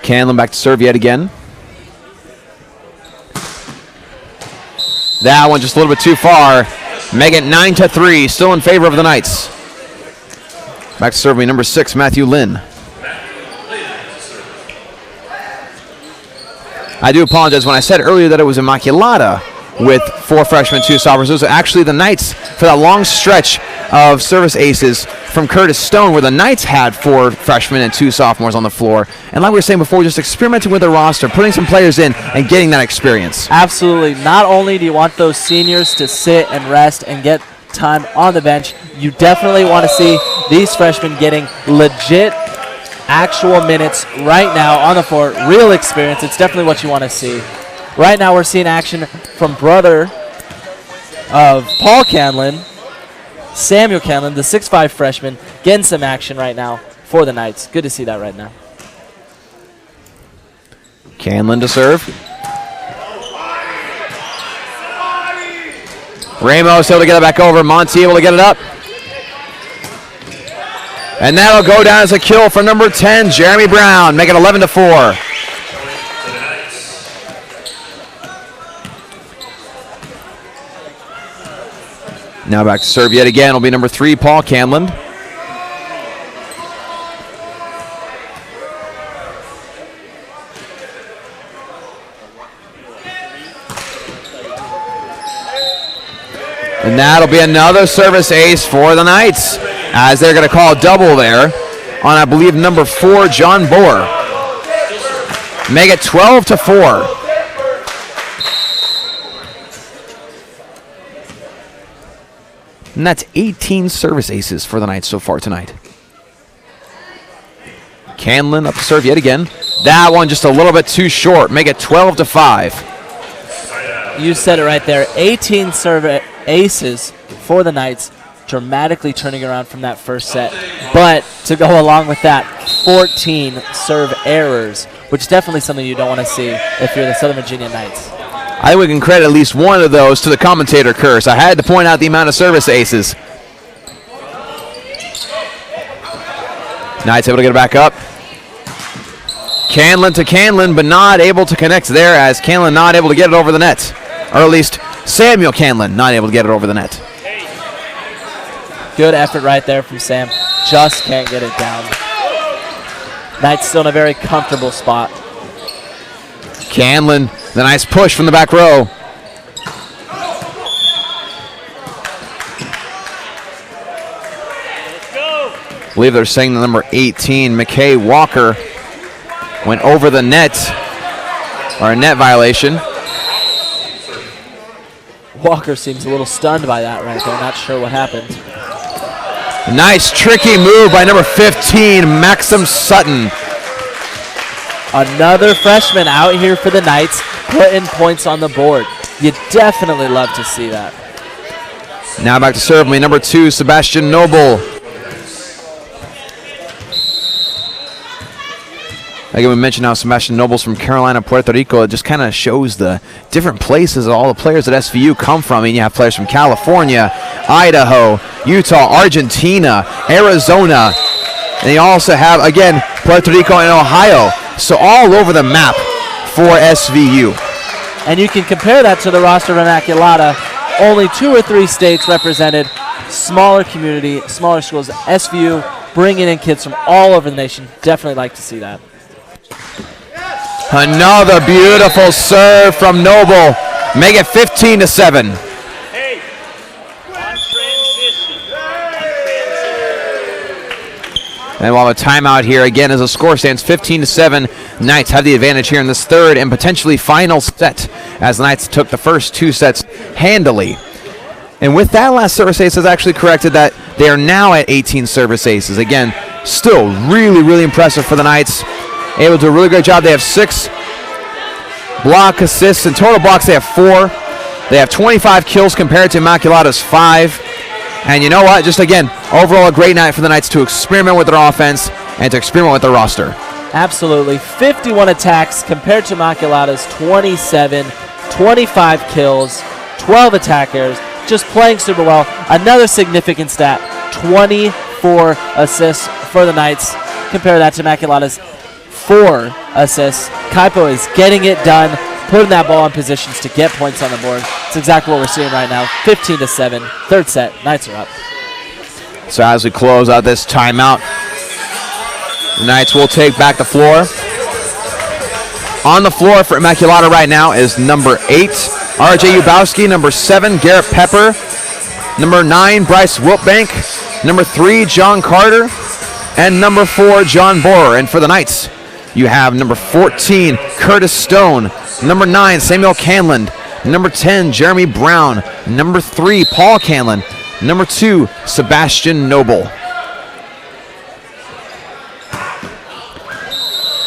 Canlon back to serve yet again. That one just a little bit too far. Make it 9-3, still in favor of the Knights. Back to serving number 6, Matthew Lynn. I do apologize when I said earlier that it was Immaculata with 4 freshmen, 2 sophomores. Those are actually the Knights for that long stretch of service aces from Curtis Stone, where the Knights had 4 freshmen and 2 sophomores on the floor. And like we were saying before, just experimenting with the roster, putting some players in and getting that experience. Absolutely. Not only do you want those seniors to sit and rest and get time on the bench, you definitely want to see these freshmen getting legit actual minutes right now on the floor, real experience. It's definitely what you want to see. Right now we're seeing action from brother of Paul Canlon, Samuel Canlon, the 6'5 freshman, getting some action right now for the Knights. Good to see that right now. Canlon to serve. Ramos able to get it back over. Monty able to get it up. And that'll go down as a kill for number 10, Jeremy Brown. Make it 11-4. Now back to serve yet again will be number 3, Paul Canlon. And that'll be another service ace for the Knights, as they're going to call a double there on, I believe, number 4, John Bohr. Make it 12-4. And that's 18 service aces for the Knights so far tonight. Canlon up to serve yet again. That one just a little bit too short. Make it 12-5. You said it right there. 18 serve aces for the Knights, dramatically turning around from that first set. But to go along with that, 14 serve errors, which is definitely something you don't want to see if you're the Southern Virginia Knights. I think we can credit at least one of those to the commentator curse. I had to point out the amount of service aces. Knights able to get it back up. Canlon to Canlon, but not able to connect there, as Canlon not able to get it over the net. Or at least Samuel Canlon not able to get it over the net. Good effort right there from Sam. Just can't get it down. Knights still in a very comfortable spot. Canlon, the nice push from the back row. I believe they're saying the number 18, McKay Walker, went over the net, or a net violation. Walker seems a little stunned by that right there. Not sure what happened. Nice tricky move by number 15, Maxim Sutton. Another freshman out here for the Knights, putting points on the board. You definitely love to see that. Now back to serve me, number 2, Sebastian Noble. Again, we mentioned how Sebastian Noble's from Carolina, Puerto Rico. It just kind of shows the different places that all the players at SVU come from. I mean, you have players from California, Idaho, Utah, Argentina, Arizona. And you also have, again, Puerto Rico and Ohio. So all over the map for SVU. And you can compare that to the roster of Immaculata. Only 2 or 3 states represented, smaller community, smaller schools. SVU bringing in kids from all over the nation. Definitely like to see that. Another beautiful serve from Noble. Make it 15-7. Hey, on transition. And we'll have a timeout here again as the score stands 15-7. Knights have the advantage here in this third and potentially final set, as the Knights took the first 2 sets handily. And with that last service ace, has actually corrected that they are now at 18 service aces. Again, still really, really impressive for the Knights. Able to do a really great job. They have 6 block assists. In total blocks, they have 4. They have 25 kills compared to Immaculata's 5. And you know what? Just again, overall a great night for the Knights to experiment with their offense and to experiment with their roster. Absolutely. 51 attacks compared to Immaculata's 27, 25 kills, 12 attackers, just playing super well. Another significant stat, 24 assists for the Knights. Compare that to Immaculata's 4 assists. Kaipo is getting it done, putting that ball in positions to get points on the board. It's exactly what we're seeing right now. 15-7, third set, Knights are up. So as we close out this timeout, the Knights will take back the floor. On the floor for Immaculata right now is number 8, RJ Ubowski, number 7, Garrett Pepper, number 9, Bryce Wiltbank, number 3, John Carter, and number 4, John Borer. And for the Knights, you have number 14, Curtis Stone, number 9, Samuel Canland, number 10, Jeremy Brown, number 3, Paul Canland, number 2, Sebastian Noble.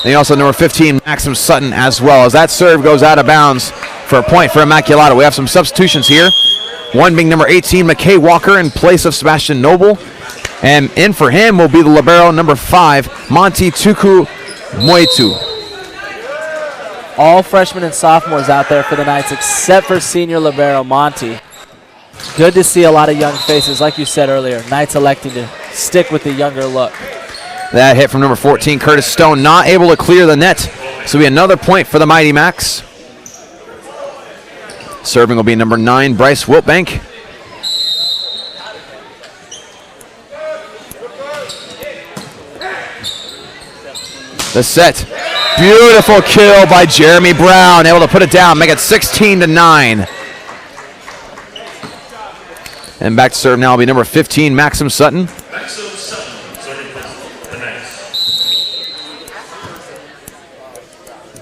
And also number 15, Maxim Sutton as well, as that serve goes out of bounds for a point for Immaculata. We have some substitutions here. One being number 18, McKay Walker in place of Sebastian Noble. And in for him will be the libero, number 5, Monty Tuku Moitu. All freshmen and sophomores out there for the Knights except for senior libero Monty. Good to see a lot of young faces, like you said earlier. Knights electing to stick with the younger look. That hit from number 14, Curtis Stone, not able to clear the net. So we another point for the Mighty Macs. Serving will be number 9, Bryce Wiltbank. The set. Beautiful kill by Jeremy Brown. Able to put it down, make it 16-9. And back to serve now will be number 15, Maxim Sutton.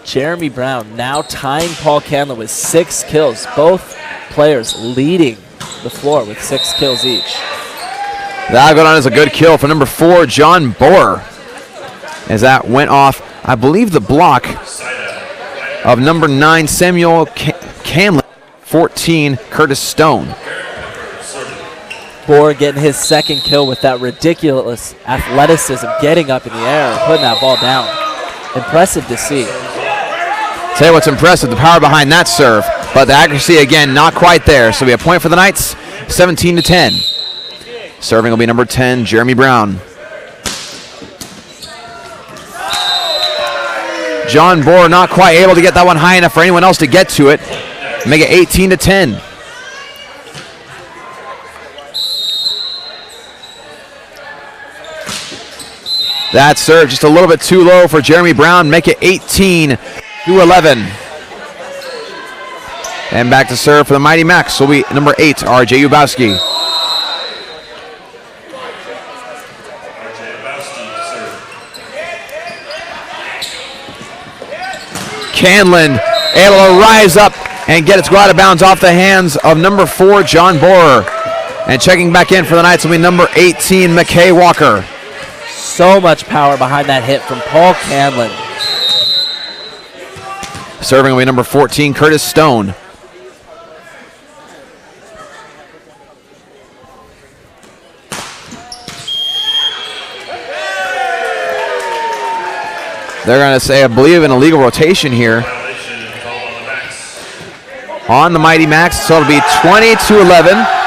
Jeremy Brown now tying Paul Canlon with 6 kills. Both players leading the floor with 6 kills each. That'll go down as a good kill for number 4, John Borer. As that went off, I believe, the block of number 9, Samuel Canlon, 14, Curtis Stone. Borer getting his second kill with that ridiculous athleticism, getting up in the air and putting that ball down. Impressive to see. Tell you what's impressive, the power behind that serve, but the accuracy, again, not quite there. So we have a point for the Knights, 17-10. Serving will be number 10, Jeremy Brown. John Borer not quite able to get that one high enough for anyone else to get to it. Make it 18-10. That serve just a little bit too low for Jeremy Brown. Make it 18-11. And back to serve for the Mighty Macs will be number 8, RJ Ubowski. Canlon able to rise up and get its go out of bounds off the hands of number 4, John Borer. And checking back in for the Knights will be number 18, McKay Walker. So much power behind that hit from Paul Canlon. Serving will be number 14, Curtis Stone. They're going to say, I believe, an illegal rotation here on the Mighty Macs. So it'll be 20-11.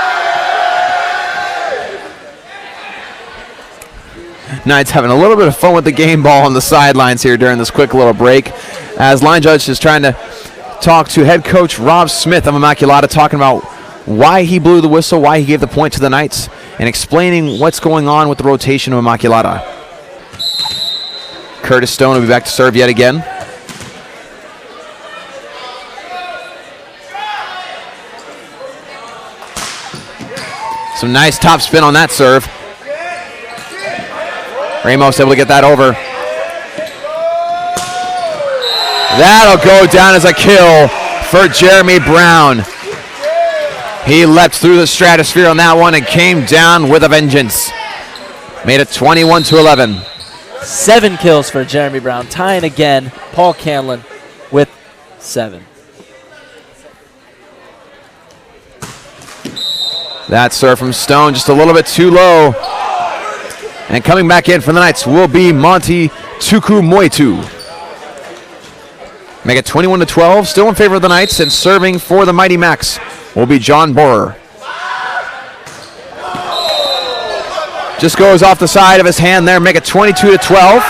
Knights having a little bit of fun with the game ball on the sidelines here during this quick little break, as line judge is trying to talk to head coach Rob Smith of Immaculata, talking about why he blew the whistle, why he gave the point to the Knights, and explaining what's going on with the rotation of Immaculata. Curtis Stone will be back to serve yet again. Some nice top spin on that serve. Ramos able to get that over. That'll go down as a kill for Jeremy Brown. He leapt through the stratosphere on that one and came down with a vengeance. Made it 21-11. 7 kills for Jeremy Brown, tying again Paul Canlin with 7. That serve from Stone just a little bit too low. And coming back in for the Knights will be Monty Tukumoitu. Make it 21-12, still in favor of the Knights, and serving for the Mighty Macs will be John Borer. Just goes off the side of his hand there, make it 22-12.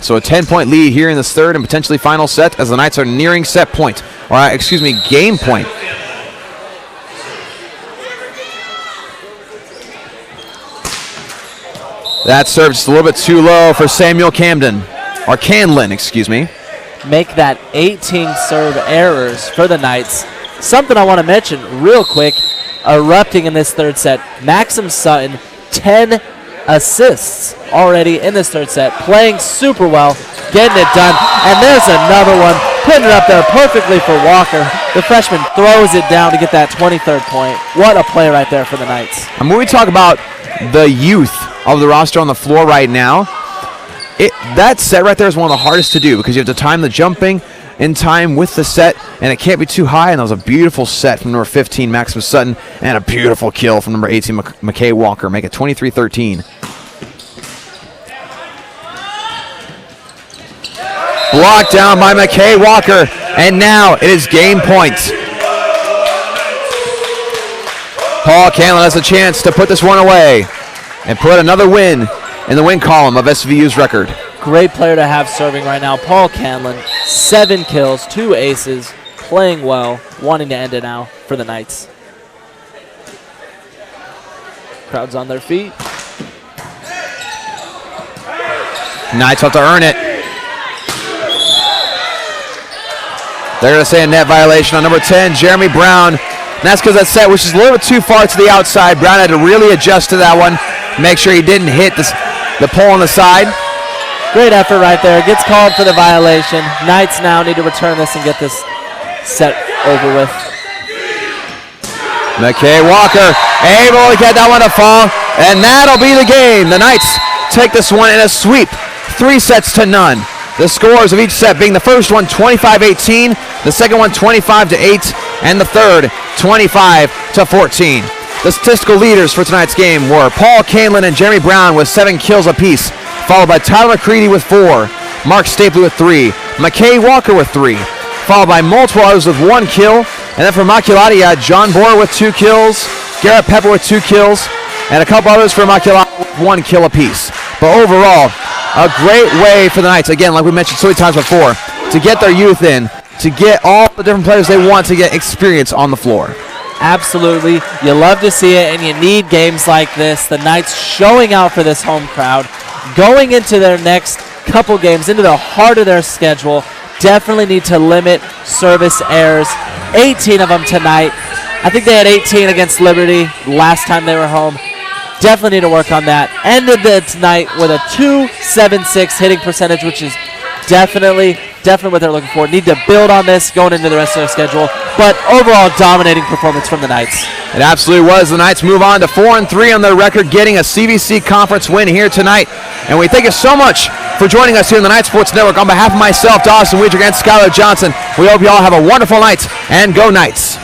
So a 10-point lead here in this third and potentially final set as the Knights are nearing set point, or game point. That serve just a little bit too low for Samuel Camden, or Canlin, excuse me. Make that 18 serve errors for the Knights. Something I want to mention real quick, erupting in this third set, Maxim Sutton, 10 assists already in this third set, playing super well, getting it done, and there's another one, putting it up there perfectly for Walker. The freshman throws it down to get that 23rd point. What a play right there for the Knights. And when we talk about the youth of the roster on the floor right now, that set right there is one of the hardest to do because you have to time the jumping in time with the set, and it can't be too high. And that was a beautiful set from number 15, Maxim Sutton, and a beautiful kill from number 18, McKay Walker. Make it 23-13. Blocked down by McKay Walker, and now it is game point. Paul Canlin has a chance to put this one away and put another win in the win column of SVU's record. Great player to have serving right now. Paul Canlin, 7 kills, 2 aces, playing well, wanting to end it now for the Knights. Crowd's on their feet. Knights have to earn it. They're going to say a net violation on number 10, Jeremy Brown. And that's because that set was just a little bit too far to the outside. Brown had to really adjust to that one, make sure he didn't hit the pole on the side. Great effort right there. Gets called for the violation. Knights now need to return this and get this set over with. McKay Walker able to get that one to fall, and that'll be the game. The Knights take this one in a sweep, 3-0. The scores of each set being the first one 25-18, the second one 25-8, and the third 25-14. The statistical leaders for tonight's game were Paul Canlin and Jeremy Brown with 7 kills apiece, followed by Tyler McCready with 4, Mark Stapley with 3, McKay Walker with 3, followed by multiple others with 1 kill, and then for Immaculata, you had John Borer with 2 kills, Garrett Pepper with 2 kills, and a couple others for Immaculata with 1 kill apiece. But overall, a great way for the Knights, again, like we mentioned so many times before, to get their youth in, to get all the different players they want to get experience on the floor. Absolutely. You love to see it, and you need games like this. The Knights showing out for this home crowd, going into their next couple games, into the heart of their schedule. Definitely need to limit service errors. 18 of them tonight. I think they had 18 against Liberty last time they were home. Definitely need to work on that. Ended the tonight with a .276 hitting percentage, which is definitely what they're looking for. Need to build on this going into the rest of their schedule. But overall, dominating performance from the Knights. It absolutely was. The Knights move on to 4-3 on their record, getting a CVC conference win here tonight. And we thank you so much for joining us here on the Knight Sports Network. On behalf of myself, Dawson Weidrich, and Skylar Johnson, we hope you all have a wonderful night, and go Knights.